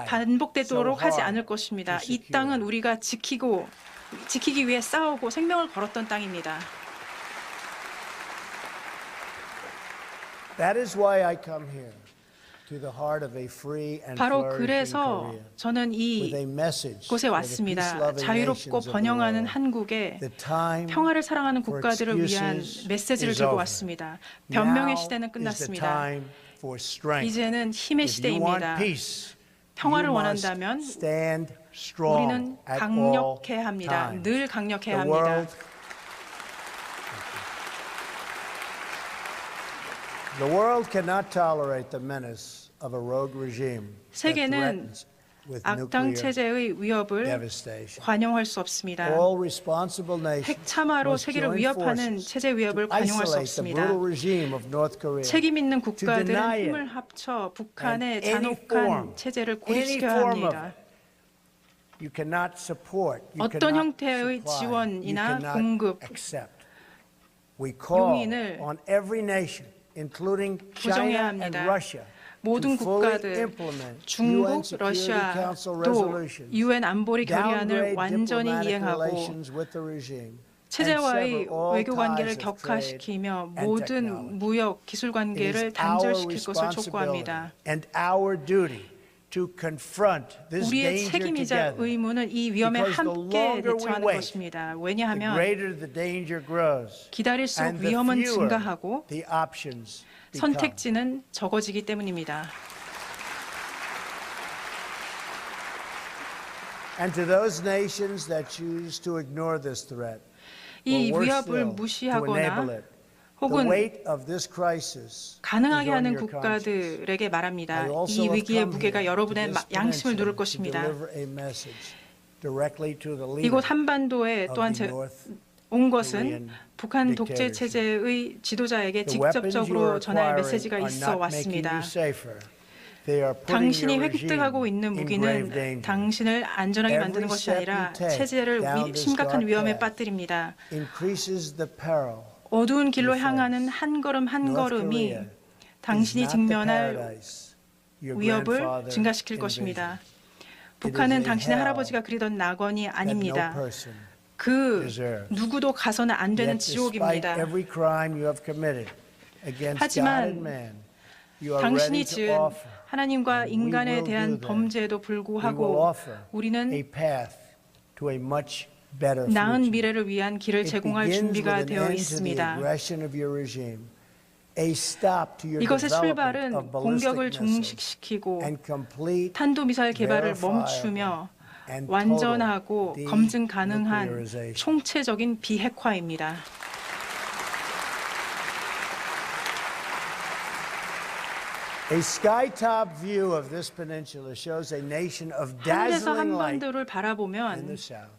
반복되도록 하지 않을 것입니다. 이 땅은 우리가 지키기 위해 싸우고 생명을 걸었던 땅입니다. 바로 그래서 저는 이곳에 왔습니다. 자유롭고 번영하는 한국에 평화를 사랑하는 국가들을 위한 메시지를 들고 왔습니다. 변명의 시대는 끝났습니다. 이제는 힘의 시대입니다. 평화를 원한다면 우리는 강력해야 합니다. 늘 강력해야 합니다.
The world cannot tolerate the menace of a rogue regime that
세계는
threatens with
악당
nuclear
체제의 위협을
devastation.
관용할 수 없습니다.
All responsible nations
핵참화로
must
세계를
join
위협하는
forces
체제 위협을
to
관용할 수
isolate the
없습니다.
brutal regime of North Korea.
책임 있는 국가들은
deny it
힘을 합쳐 북한의
and any
잔혹한
form,
체제를
any
고립시켜야
form of
합니다.
You cannot support, you
어떤
cannot
형태의
supply,
지원이나
you cannot
공급,
accept. We call
용인을
on every nation, including
부정해야
China and
합니다.
Russia,
모든
to fully
국가들,
implement UN
중국,
Security Council
러시아도
resolutions,
유엔 안보리 결의안을
downgrade
완전히
diplomatic
이행하고
relations with the regime,
체제와의
and sever all
외교 관계를
ties of trade
격화시키며
and
모든
technology.
무역, 기술
It
관계를
is our
단절시킬 것을
responsibility
촉구합니다.
and our duty to confront this
우리의
danger
책임이자
together.
의무는 이 위험에
Because the
함께
longer we
대처하는
wait,
것입니다.
The
왜냐하면
greater the danger grows,
기다릴수록
and the
위험은
fewer
증가하고
the options become.
선택지는 적어지기 때문입니다.
And to those nations that choose to ignore this threat,
이
or worse
위협을
still, to
무시하거나
enable it, the
혹은
weight of this crisis
가능하게
is on
하는
your conscience.
국가들에게 말합니다.
I also
이
have
위기의
come
무게가
here
여러분의
to this
양심을 누를
peninsula to
것입니다.
deliver a message directly to the leader
이곳 한반도에
of
또한
the North
온 것은
Korean
북한 독재
dictatorship.
체제의 지도자에게
The weapons you
직접적으로
are
전할
acquiring
메시지가
are
있어
not making
왔습니다.
you safer. They are putting
당신이
your regime
획득하고 있는
in grave
무기는
danger.
당신을 안전하게 만드는
Every
것이
step
아니라
you take
체제를
down this
심각한
dark
위험에
path
빠뜨립니다.
increases the peril.
어두운 길로
you face.
향하는 한 걸음 한
North
걸음이
Korea
당신이
is not the
직면할
paradise your
위협을
grandfather
증가시킬
envisioned.
것입니다.
is
북한은
a
당신의
hell
할아버지가 그리던 낙원이
that
아닙니다.
no person
그
deserves.
누구도 가서는 안 되는
Yet despite
지옥입니다.
every crime you have committed against God
하지만
and man, you are
당신이
ready to
지은
offer
하나님과
and we
인간에
will
대한
do that.
범죄에도
we will
불구하고
offer
우리는
a path to a much better
나은
future.
미래를 위한 길을
It
제공할
begins with
준비가
an
되어
end to the
있습니다.
aggression of your regime, a stop to your
이것의
development
출발은
of
공격을
ballistic missiles,
중식시키고
and complete
탄도미사일 개발을
verifiable
멈추며
and
완전하고
total
검증 가능한
denuclearization.
총체적인 비핵화입니다.
A sky-top view of this peninsula shows a nation of
하늘에서
dazzling light
한반도를
in
바라보면
the south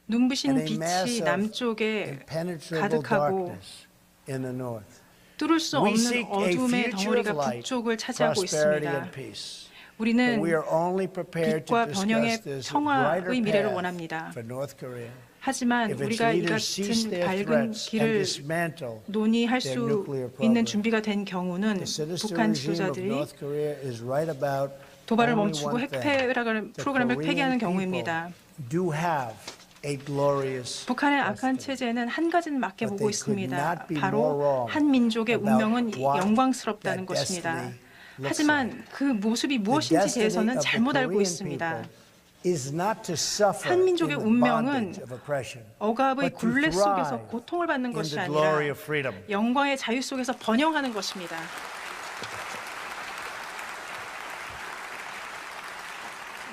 눈부신
and a
빛이
mass of
남쪽에
impenetrable
가득하고
darkness in the north.
뚫을 수
We
없는
seek a
어둠의
future
덩어리가
of light,
북쪽을 차지하고
prosperity
있습니다.
and peace. But
우리는
we are only prepared to
빛과
discuss
번영의
this
평화의
brighter
미래를
path
원합니다.
for North Korea
하지만
if its
우리가 이
leaders cease
같은
their
밝은
threats and
길을
dismantle
논의할
their
수
nuclear
있는
program.
준비가 된 경우는
The sinister
북한
regime of
지도자들이
North Korea is right about
도발을
only
멈추고
one thing.
핵폐라는
The
프로그램을 폐기하는
Korean
경우입니다.
people do have a glorious
북한의 악한
destiny.
체제는 한 가지는 맞게
But
보고
they could
있습니다.
not be more
바로
wrong
한 민족의
about
운명은
what
영광스럽다는
that
것입니다.
destiny looks
하지만 그 모습이
The
무엇인지
destiny
대해서는
of the
잘못 알고
Korean
있습니다.
people is not to suffer
한 민족의
in the
운명은
bondage of oppression,
억압의
but to
굴레 속에서
thrive
고통을 받는
in
것이
the
아니라
glory of freedom.
영광의 자유 속에서 번영하는 것입니다.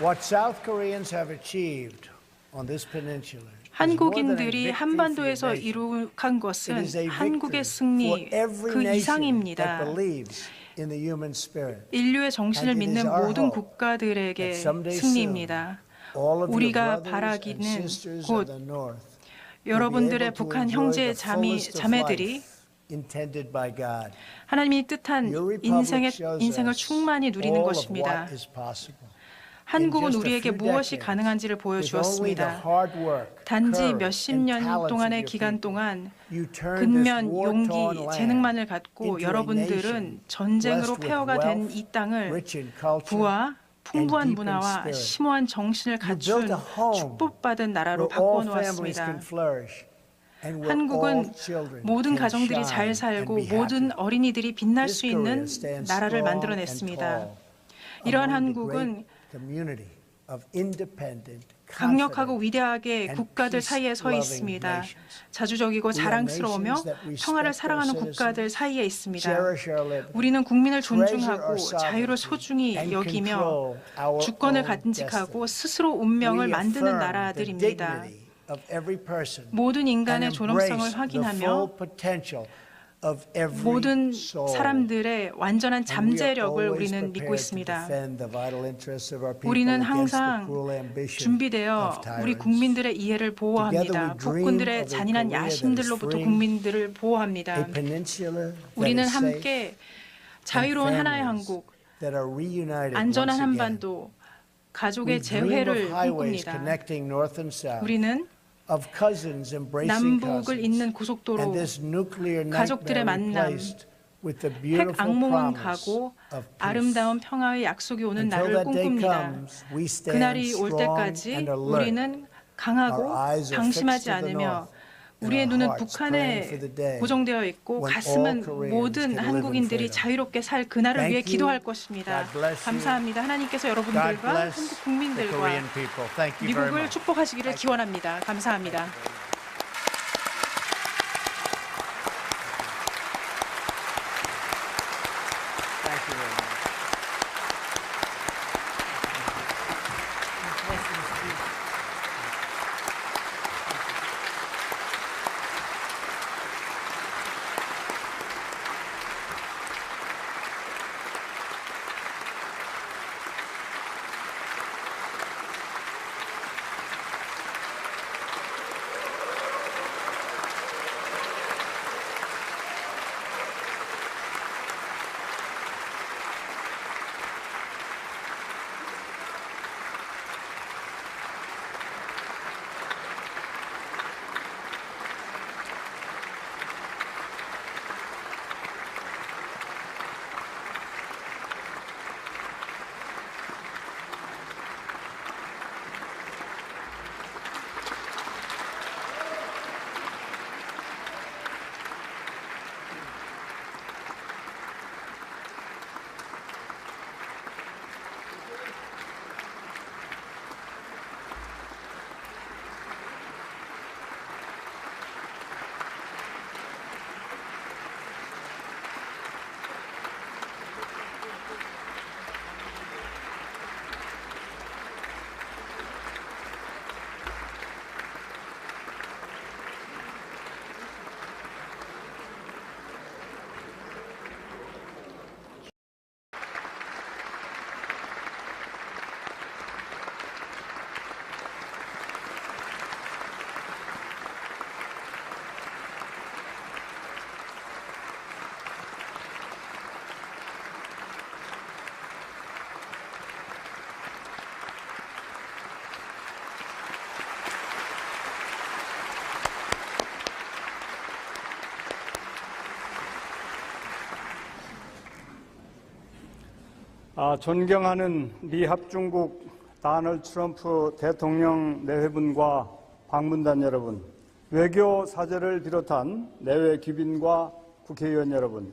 What South Koreans have achieved on this peninsula
한국인들이 한반도에서 이룩한 것은 한국의 승리 그 이상입니다. 인류의 정신을 믿는 모든 국가들에게 승리입니다. 우리가 바라기는 곧 여러분들의 북한 형제 자매들이 하나님이 뜻한 인생을 충만히 누리는 것입니다. 한국은 우리에게 무엇이 가능한지를 보여주었습니다. 단지 몇십 년 동안의 기간 동안 근면, 용기, 재능만을 갖고 여러분들은 전쟁으로 폐허가 된 이 땅을 부와 풍부한 문화와 심오한 정신을 갖춘 축복받은 나라로 바꿔 놓았습니다. 한국은 모든 가정들이 잘 살고 모든 어린이들이 빛날 수 있는 나라를 만들어냈습니다. 이러한 한국은 강력하고 위대하게 국가들 사이에 서 있습니다. 자주적이고 자랑스러우며 평화를 사랑하는 국가들 사이에 있습니다. 우리는 국민을 존중하고 자유를 소중히 여기며 주권을 간직하고 스스로 운명을 만드는 나라들입니다. 모든 인간의 존엄성을 확인하며 모든 사람들의 완전한 잠재력을 우리는 믿고 있습니다. 우리는 항상 준비되어 우리 국민들의 이해를 보호합니다. 폭군들의 잔인한 야심들로부터 국민들을 보호합니다. 우리는 함께 자유로운 하나의 한국, 안전한 한반도, 가족의 재회를 꿈꿉니다. 우리는 남북을 잇는 고속도로, 가족들의 만남, 핵 악몽은 가고 아름다운 평화의 약속이 오는 날을 꿈꿉니다. 그날이 올 때까지 우리는 강하고 방심하지 않으며 우리의 눈은 북한에 고정되어 있고 가슴은 모든 한국인들이 자유롭게 살 그날을 위해 기도할 것입니다. 감사합니다. 하나님께서 여러분들과 한국 국민들과 미국을 축복하시기를 기원합니다. 감사합니다.
존경하는 미 합중국 도널드 트럼프 대통령 내외분과 방문단 여러분, 외교 사절을 비롯한 내외 귀빈과 국회의원 여러분,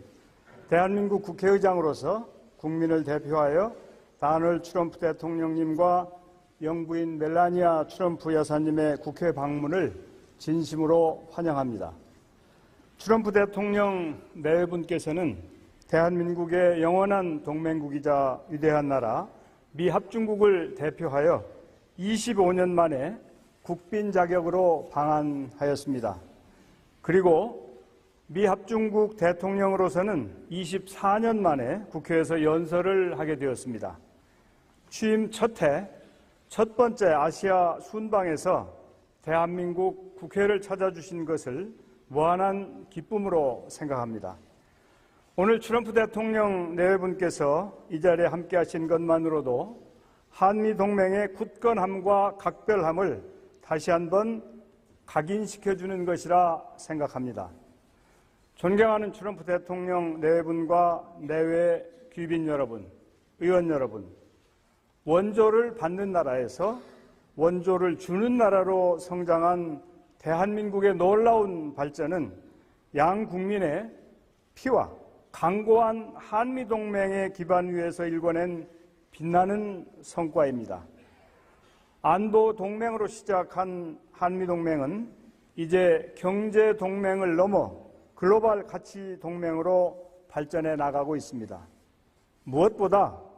대한민국 국회의장으로서 국민을 대표하여 도널드 트럼프 대통령님과 영부인 멜라니아 트럼프 여사님의 국회 방문을 진심으로 환영합니다. 트럼프 대통령 내외분께서는 대한민국의 영원한 동맹국이자 위대한 나라 미 합중국을 대표하여 25년 만에 국빈 자격으로 방한하였습니다. 그리고 미 합중국 대통령으로서는 24년 만에 국회에서 연설을 하게 되었습니다. 취임 첫 해 첫 번째 아시아 순방에서 대한민국 국회를 찾아주신 것을 무한한 기쁨으로 생각합니다. 오늘 트럼프 대통령 내외분께서 이 자리에 함께하신 것만으로도 한미 동맹의 굳건함과 각별함을 다시 한번 각인시켜주는 것이라 생각합니다. 존경하는 트럼프 대통령 내외분과 내외 귀빈 여러분, 의원 여러분, 원조를 받는 나라에서 원조를 주는 나라로 성장한 대한민국의 놀라운 발전은 양 국민의 피와 강고한 한미동맹의 기반 위에서 일궈낸 빛나는 성과입니다. 안보동맹으로 시작한 한미동맹은 이제 경제동맹을 넘어 글로벌 가치동맹으로 발전해 나가고 있습니다. 무엇보다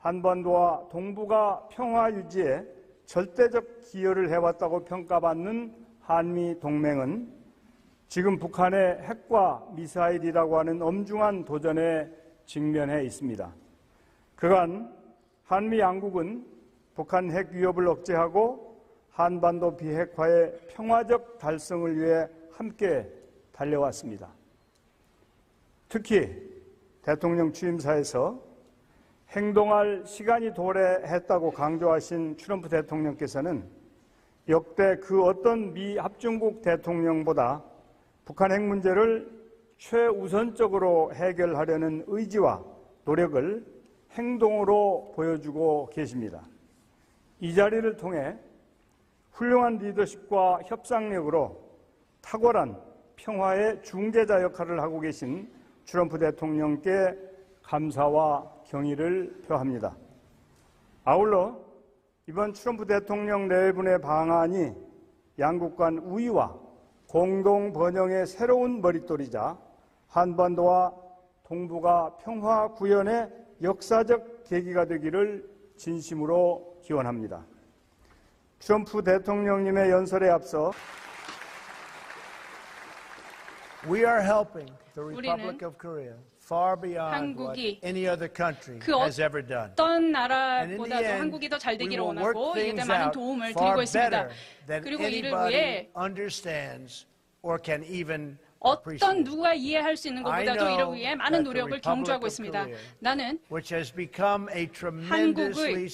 한반도와 동북아 평화 유지에 절대적 기여를 해왔다고 평가받는 한미동맹은 지금 북한의 핵과 미사일이라고 하는 엄중한 도전에 직면해 있습니다. 그간 한미 양국은 북한 핵 위협을 억제하고 한반도 비핵화의 평화적 달성을 위해 함께 달려왔습니다. 특히 대통령 취임사에서 행동할 시간이 도래했다고 강조하신 트럼프 대통령께서는 역대 그 어떤 미 합중국 대통령보다 북한 핵 문제를 최우선적으로 해결하려는 의지와 노력을 행동으로 보여주고 계십니다. 이 자리를 통해 훌륭한 리더십과 협상력으로 탁월한 평화의 중재자 역할을 하고 계신 트럼프 대통령께 감사와 경의를 표합니다. 아울러 이번 트럼프 대통령 내외분의 방안이 양국 간 우위와 공동 번영의 새로운 머릿돌이자 한반도와 동북아 평화 구현의 역사적 계기가 되기를 진심으로 기원합니다. 트럼프 대통령님의 연설에 앞서
We are helping the Republic of Korea far beyond what
한국이
any other country
그
has ever done.
어떤 나라보다도 한국이 더 잘 되기를 원하고 이에 많은 도움을 드리고 있습니다. 그리고 이를 위해
understands or can even
어떤 누가 이해할 수 있는 것보다도 이를 위해 많은 노력을 경주하고 있습니다. 나는 한국을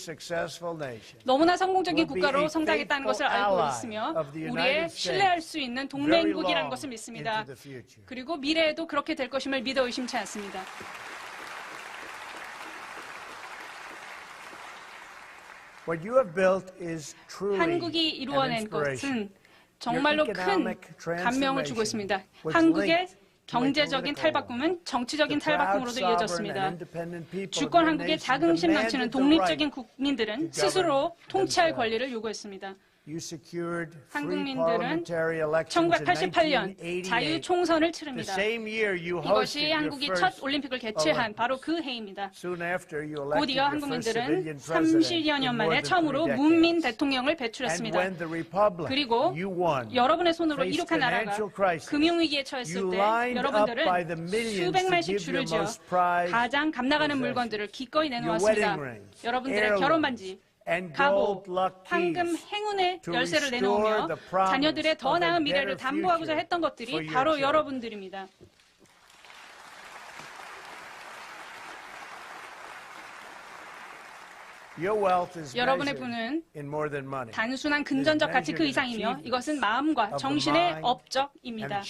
너무나 성공적인 국가로 성장했다는 것을 알고 있으며 우리의 신뢰할 수 있는 동맹국이라는 것을 믿습니다. 그리고 미래에도 그렇게 될 것임을 믿어 의심치 않습니다. 한국이 이루어낸 것은 정말로 큰 감명을 주고 있습니다. 한국의 경제적인 탈바꿈은 정치적인 탈바꿈으로도 이어졌습니다. 주권 한국의 자긍심 넘치는 독립적인 국민들은 스스로 통치할 권리를 요구했습니다. 한국민들은 1988년 자유총선을 치릅니다. 이것이 한국이 첫 올림픽을 개최한 바로 그 해입니다. 곧이어 한국민들은 30여 년 만에 처음으로 문민 대통령을 배출했습니다. 그리고 여러분의 손으로 이룩한 나라가 금융위기에 처했을 때 여러분들은 수백만씩 줄을 지어 가장 값나가는 물건들을 기꺼이 내놓았습니다. 여러분들의 결혼반지, 가보, 황금, 행운의 열쇠를 내놓으며 자녀들의 더 나은 미래를 담보하고자 했던 것들이 바로 여러분들입니다. 여러분의 부는 단순한 금전적 가치 그 이상이며 이것은 마음과 정신의 업적입니다.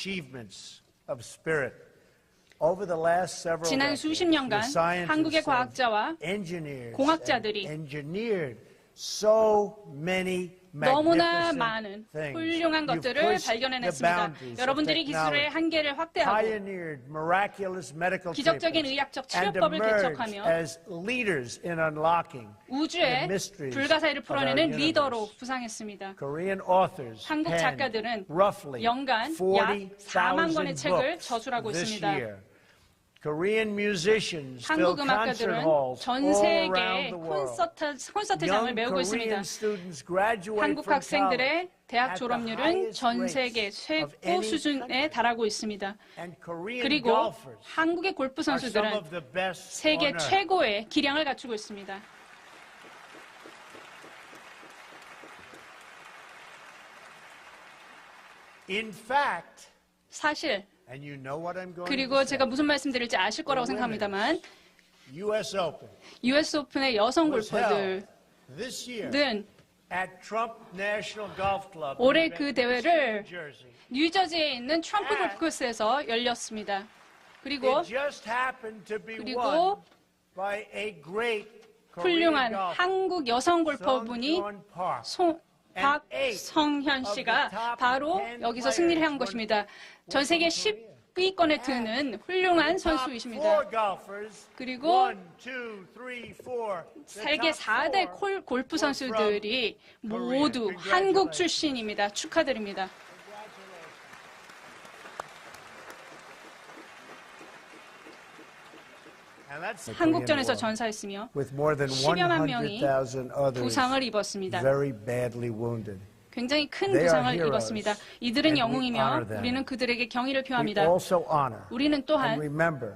Over the last several
지난
decades,
수십 년간
the scientists
한국의
have
과학자와
engineered
공학자들이
and engineered so many
너무나
magnificent
많은
things.
훌륭한
You've
것들을
pushed the
발견해냈습니다.
boundaries of
여러분들이 기술의
technology,
한계를 확대하고
pioneered miraculous medical
기적적인
treatments,
의학적
and
치료법을
emerged
개척하며
as leaders in unlocking the
우주의
mysteries
불가사의를
of our
풀어내는
universe.
리더로 부상했습니다.
Korean authors
한국
penned
작가들은
roughly
연간 약 4만
40,000
권의 책을
books
저술하고
this
있습니다.
year. Korean musicians fill
한국
concert
음악가들은
halls
전
all
세계
around the world.
콘서트장을
Young
메우고 있습니다.
Korean students graduate
한국
from
학생들의
college
대학
at the
졸업률은
highest
전
rates
세계
of
최고
any
수준에
country.
달하고 있습니다.
And Korean
그리고
golfers
한국의 골프
are some
선수들은
of the best
세계
on earth.
최고의 기량을 갖추고 있습니다.
In fact,
사실
and you know what I'm going
그리고
to
제가
say,
무슨 말씀드릴지 아실 거라고 생각합니다만
US Open
US 오픈의 여성
was
골퍼들은
held this year at Trump National Golf Club
올해
in
그 대회를
New Jersey.
뉴저지에 있는 트럼프 골프코스에서 열렸습니다. 그리고
It just happened to be
그리고
won by a great Korean
훌륭한
golfer,
한국 여성 골퍼분이
Sungkyun Park.
박성현 씨가 바로 여기서 승리를 한 것입니다. 전 세계 10위권에 드는 훌륭한 선수이십니다. 그리고 세계 4대 골프 선수들이 모두 한국 출신입니다. 축하드립니다. 한국전에서 전사했으며 10여만 명이 부상을 입었습니다.
very badly wounded.
굉장히 큰
They are
부상을
heroes,
입었습니다. 이들은
and we
영웅이며
honor them.
우리는 그들에게 경의를
We
표합니다.
also honor
우리는
and
또한
remember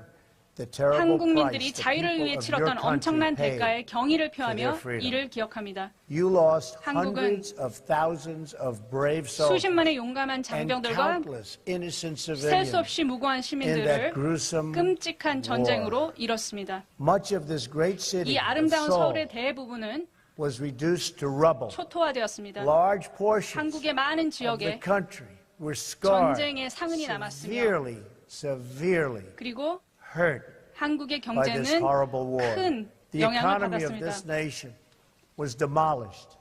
the terrible
한국민들이
price the
자유를
people
위해
of your
치렀던 엄청난
country
대가에
paid.
경의를
their
표하며
freedom.
이를 기억합니다.
You lost
한국은
hundreds of thousands of brave soldiers
수십만의 용감한
and
장병들과
countless innocent
셀 수
civilians
없이 무고한
in
시민들을
that gruesome
끔찍한
war.
전쟁으로 잃었습니다.
Much of this great city
이
of
아름다운
Seoul
서울의 대부분은
was reduced to rubble.
초토화되었습니다.
Large portions
한국의 많은
of the
지역에
country were scarred,
전쟁의 상흔이 남았으며
severely
그리고
hurt
한국의
by this
경제는
horrible war.
큰
The
영향을
economy of
받았습니다.
this nation was demolished.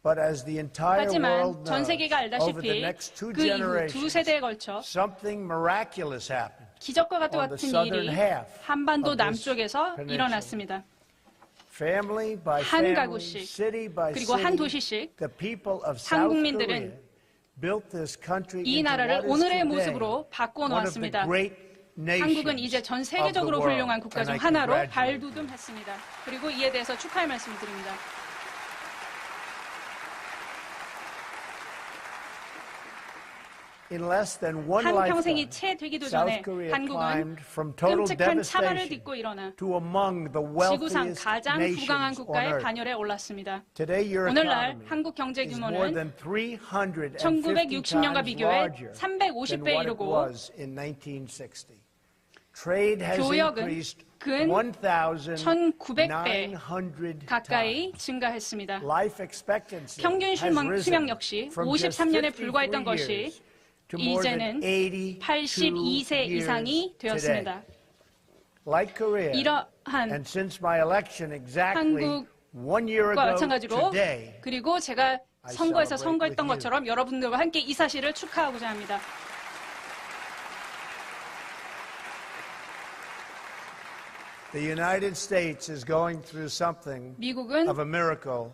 But as the entire
하지만
world
전
knows,
세계가
over the
알다시피
next two
그 이후 두
generations,
세대에 걸쳐
something miraculous happened.
기적과
on the
같은
southern
일이
half
한반도
of this
남쪽에서
peninsula.
일어났습니다.
Family by
한
family,
가구씩,
city by
그리고 한
city,
도시씩
the people of South
한국민들은
Korea built this country
이
into
나라를
what is
오늘의
today
모습으로 바꿔
one of the
놓았습니다.
great
한국은 이제 전
nations
세계적으로
of the
훌륭한
world.
국가 중
And I
하나로
congratulate you.
발돋움했습니다. 그리고 이에 대해서 축하의 말씀을 드립니다.
In less than one
한 평생이
lifetime,
채 되기도
South
전에
Korea
한국은
climbed from total
끔찍한 차발을
devastation
딛고 일어나
to among the
지구상
wealthiest
가장 부강한
nations on
국가의
earth.
반열에 올랐습니다.
Today, your
오늘날
economy
한국 경제
is more
규모는
than 350
1960년과
times
비교해
larger than
350배
what it
이르고
was in 1960. Trade has
교역은
increased
근 1900배
1,900
가까이
times.
증가했습니다.
Life expectancy
평균
has
수명
risen
역시
from just
53년에
53
불과했던 것이
years to more than
이제는
82
82세 이상이
years
되었습니다.
today. Like Korea,
이러한
and since my election exactly
한국과
1 year ago
마찬가지로
today,
그리고 제가 선거에서
celebrate
선거했던
with you.
것처럼 여러분들과 함께 이 사실을 축하하고자 합니다.
the United States is going through something
미국은
of a miracle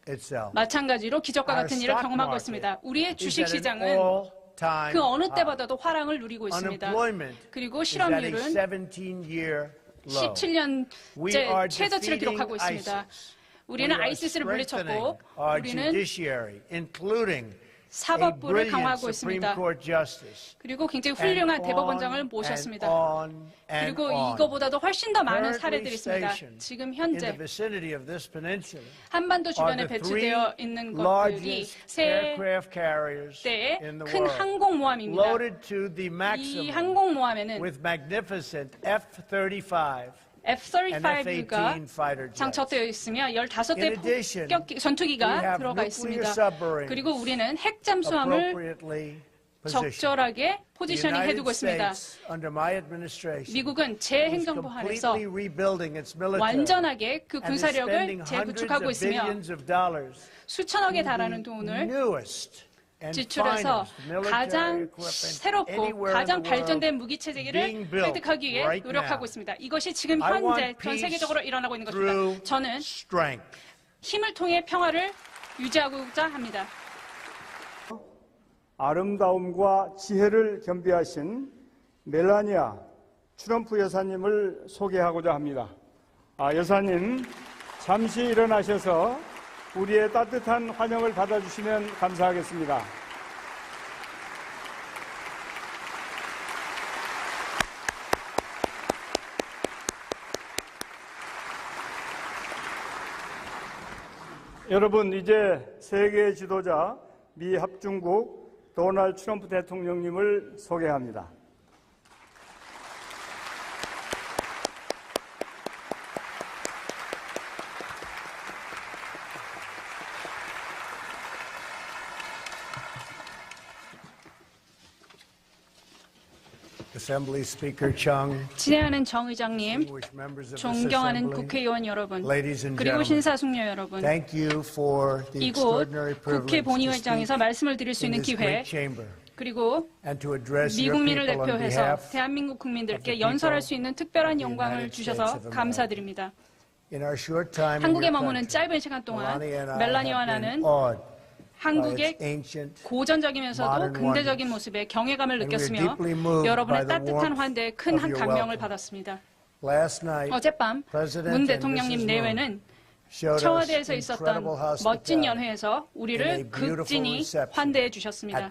itself.
마찬가지로 기적과
Our
같은 일을
stock
경험하고
market
있습니다. 우리의
is
주식
at an
시장은
all-time
그 어느
high.
때보다도 화랑을 누리고 있습니다.
Unemployment
그리고
is at a
실업률은
17-year low.
17년째
We are
최저치를 기록하고
defeating
있습니다.
ISIS.
우리는
We are
아이시스를 물리쳤고
strengthening our
우리는
judiciary, including a
사법부를
brilliant
강화하고
Supreme
있습니다.
Court justice.
그리고 굉장히
And
훌륭한 대법원장을
on
모셨습니다.
and on
그리고
and on.
이거보다도 훨씬 더 많은
Currently
사례들이 있습니다.
stationed
지금
in the
현재
vicinity of this peninsula
한반도 주변에
are the
배치되어
three
있는 것들이
largest
세
aircraft carriers
대의
in the
큰
world,
항공모함입니다.
loaded to the
이
maximum
항공모함에는
with magnificent F-35 and
F-35가
F-18 fighter jets.
장착되어 있으며
In
15대
addition, we
전투기가
have
들어가
nuclear
있습니다.
submarines
그리고 우리는 핵잠수함을
appropriately
적절하게 포지셔닝 해두고 있습니다. 미국은 제 행정부 하에서 완전하게 그 군사력을 재구축하고 있으며 수천억에 달하는 돈을 지출해서 가장 새롭고 가장 발전된 무기체계를 획득하기 위해 노력하고 있습니다. 이것이 지금 현재 전 세계적으로 일어나고 있는 것입니다. 저는 힘을 통해 평화를 유지하고자 합니다.
아름다움과 지혜를 겸비하신 멜라니아 트럼프 여사님을 소개하고자 합니다. 여사님, 잠시 일어나셔서 우리의 따뜻한 환영을 받아주시면 감사하겠습니다. 여러분, 이제 세계 지도자 미 합중국 도널드 트럼프 대통령님을 소개합니다.
Assembly Speaker Chung,
친애하는 정 의장님, 존경하는 국회의원 여러분, 그리고 신사숙녀 여러분, 이곳 국회 본의회장에서 말씀을 드릴 수 있는 기회, 그리고 미국민을 대표해서 대한민국 국민들께 연설할 수 있는 특별한 영광을 주셔서 감사드립니다. 한국에 머무는 짧은 시간 동안 멜라니와 나는 한국의 고전적이면서도 근대적인 모습에 경외감을 느꼈으며 여러분의 따뜻한 환대에 큰 감명을 받았습니다. 어젯밤 문 대통령님 내외는 청와대에서 있었던 멋진 연회에서 우리를 극진히 환대해 주셨습니다.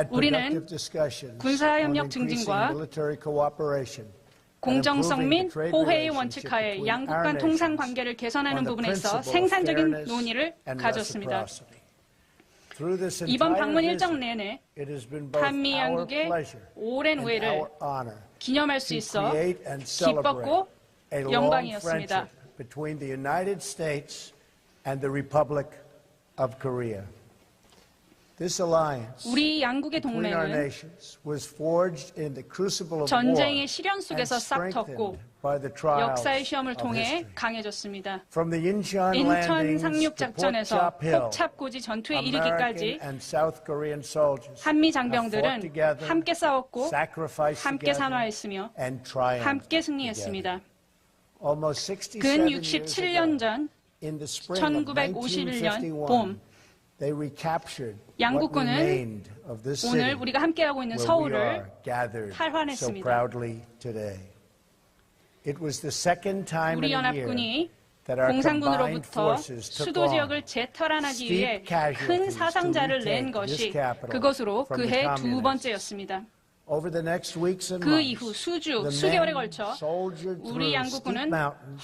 우리는 군사협력 증진과 공정성 및 호혜의 원칙하에 양국 간 통상 관계를 개선하는 부분에서 생산적인 논의를 가졌습니다. 이번 방문 일정 내내 한미 양국의 오랜 우애를 기념할 수 있어 기뻤고 영광이었습니다. 우리 양국의 동맹은 전쟁의 시련 속에서 싹텄고 역사의 시험을 통해 강해졌습니다. 인천 상륙작전에서 폭착고지 전투에 이르기까지 한미 장병들은 함께 싸웠고 함께 산화했으며 함께 승리했습니다. 근 67년 전 1951년 봄 양국군은 오늘 우리가 함께하고 있는 서울을 탈환했습니다. 우리 연합군이 공산군으로부터 수도 지역을 재탈환하기 위해 큰 사상자를 낸 것이 그것으로 그해 두 번째였습니다. 그 이후 수개월에 걸쳐 우리 양국군은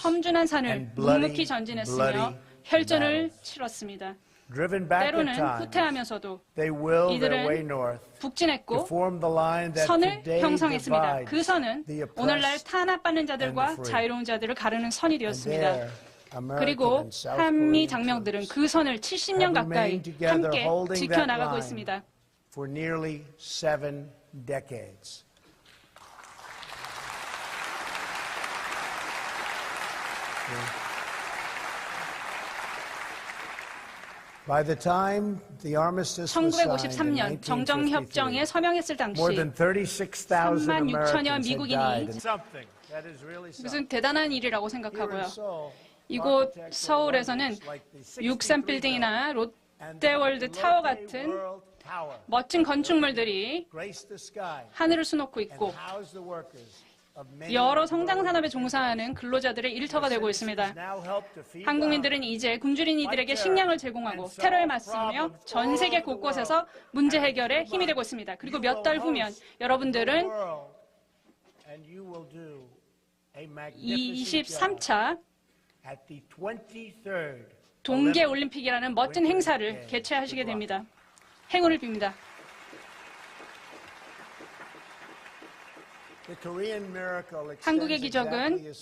험준한 산을 묵묵히 전진했으며 혈전을 치렀습니다. 때로는 후퇴하면서도 이들은 북진했고 선을 형성했습니다. 그 선은 오늘날 탄압받는 자들과 자유로운 자들을 가르는 선이 되었습니다. 그리고 한미 장병들은 그 선을 70년 가까이 함께 지켜나가고 있습니다.
By the time the armistice was signed in
1953년 정정협정에 서명했을 당시
more than 36,000
36,000여
Americans had
미국인이
died.
무슨 대단한 일이라고 생각하고요. 이곳 서울에서는 63빌딩이나 롯데월드 타워 같은 멋진 건축물들이 하늘을 수놓고 있고 여러 성장 산업에 종사하는 근로자들의 일터가 되고 있습니다. 한국민들은 이제 굶주린 이들에게 식량을 제공하고 테러에 맞서며 전 세계 곳곳에서 문제 해결에 힘이 되고 있습니다. 그리고 몇 달 후면 여러분들은 23차 동계올림픽이라는 멋진 행사를 개최하시게 됩니다. 행운을 빕니다. 한국의 기적은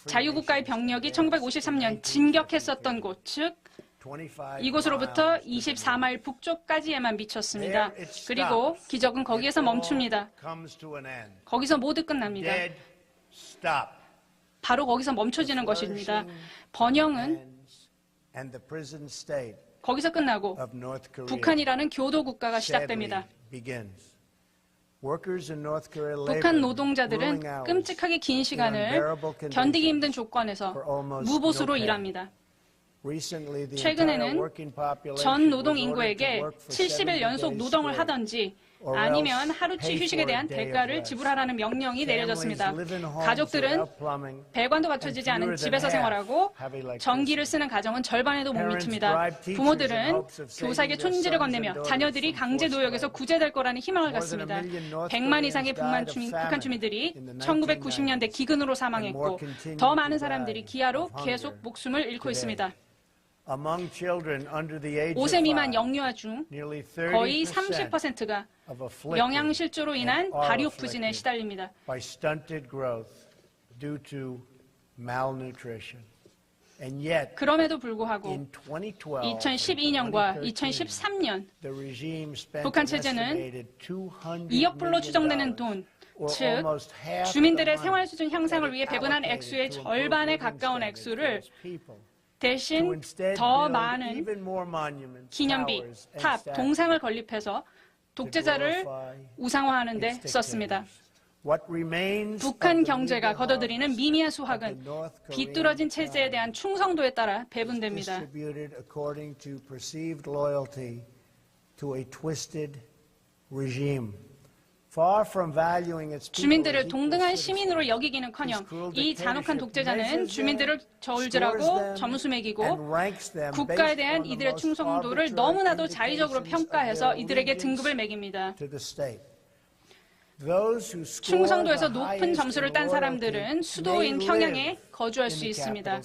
자유국가의 병력이 1953년 진격했었던 곳, 즉 이곳으로부터 24마일 북쪽까지에만 미쳤습니다. 그리고 기적은 거기에서 멈춥니다. 거기서 모두 끝납니다. 바로 거기서 멈춰지는 것입니다. 번영은 거기서 끝나고 북한이라는 교도 국가가 시작됩니다. 북한 노동자들은 끔찍하게 긴 시간을 견디기 힘든 조건에서 무보수로 일합니다. 최근에는 전 노동 인구에게 70일 연속 노동을 하든지 아니면 하루치 휴식에 대한 대가를 지불하라는 명령이 내려졌습니다. 가족들은 배관도 갖춰지지 않은 집에서 생활하고 전기를 쓰는 가정은 절반에도 못 미칩니다. 부모들은 교사에게 촌지를 건네며 자녀들이 강제 노역에서 구제될 거라는 희망을 갖습니다. 100만 이상의 북한 주민들이 1990년대 기근으로 사망했고 더 많은 사람들이 기아로 계속 목숨을 잃고 있습니다. 5세 미만 영유아 중 거의 30%가 영양실조로 인한 발효부진에 시달립니다. 그럼에도 불구하고 2012년과 2013년 북한 체제는 2억 불로 추정되는 돈, 즉 주민들의 생활 수준 향상을 위해 배분한 액수의 절반에 가까운 액수를 대신 더 많은 기념비, 탑, 동상을 건립해서 독재자를 우상화하는 데 썼습니다. 북한 경제가 거둬들이는 미미한 수확은 비뚤어진 체제에 대한 충성도에 따라 배분됩니다. 주민들을 동등한 시민으로 여기기는커녕 이 잔혹한 독재자는 주민들을 저울질하고 점수 매기고 국가에 대한 이들의 충성도를 너무나도 자의적으로 평가해서 이들에게 등급을 매깁니다. 충성도에서 높은 점수를 딴 사람들은 수도인 평양에 거주할 수 있습니다.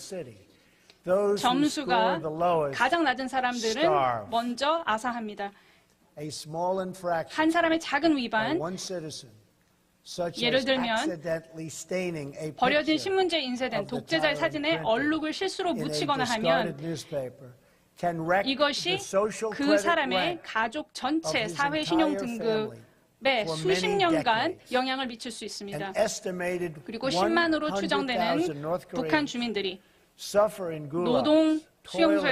점수가 가장 낮은 사람들은 먼저 아사합니다. 한 사람의 작은 위반, 예를 들면 버려진 신문지에 인쇄된 독재자의 사진에 얼룩을 실수로 묻히거나 하면 이것이 그 사람의 가족 전체 사회 신용 등급에 수십 년간 영향을 미칠 수 있습니다. 그리고 10만으로 추정되는 북한 주민들이 노동 수용소에서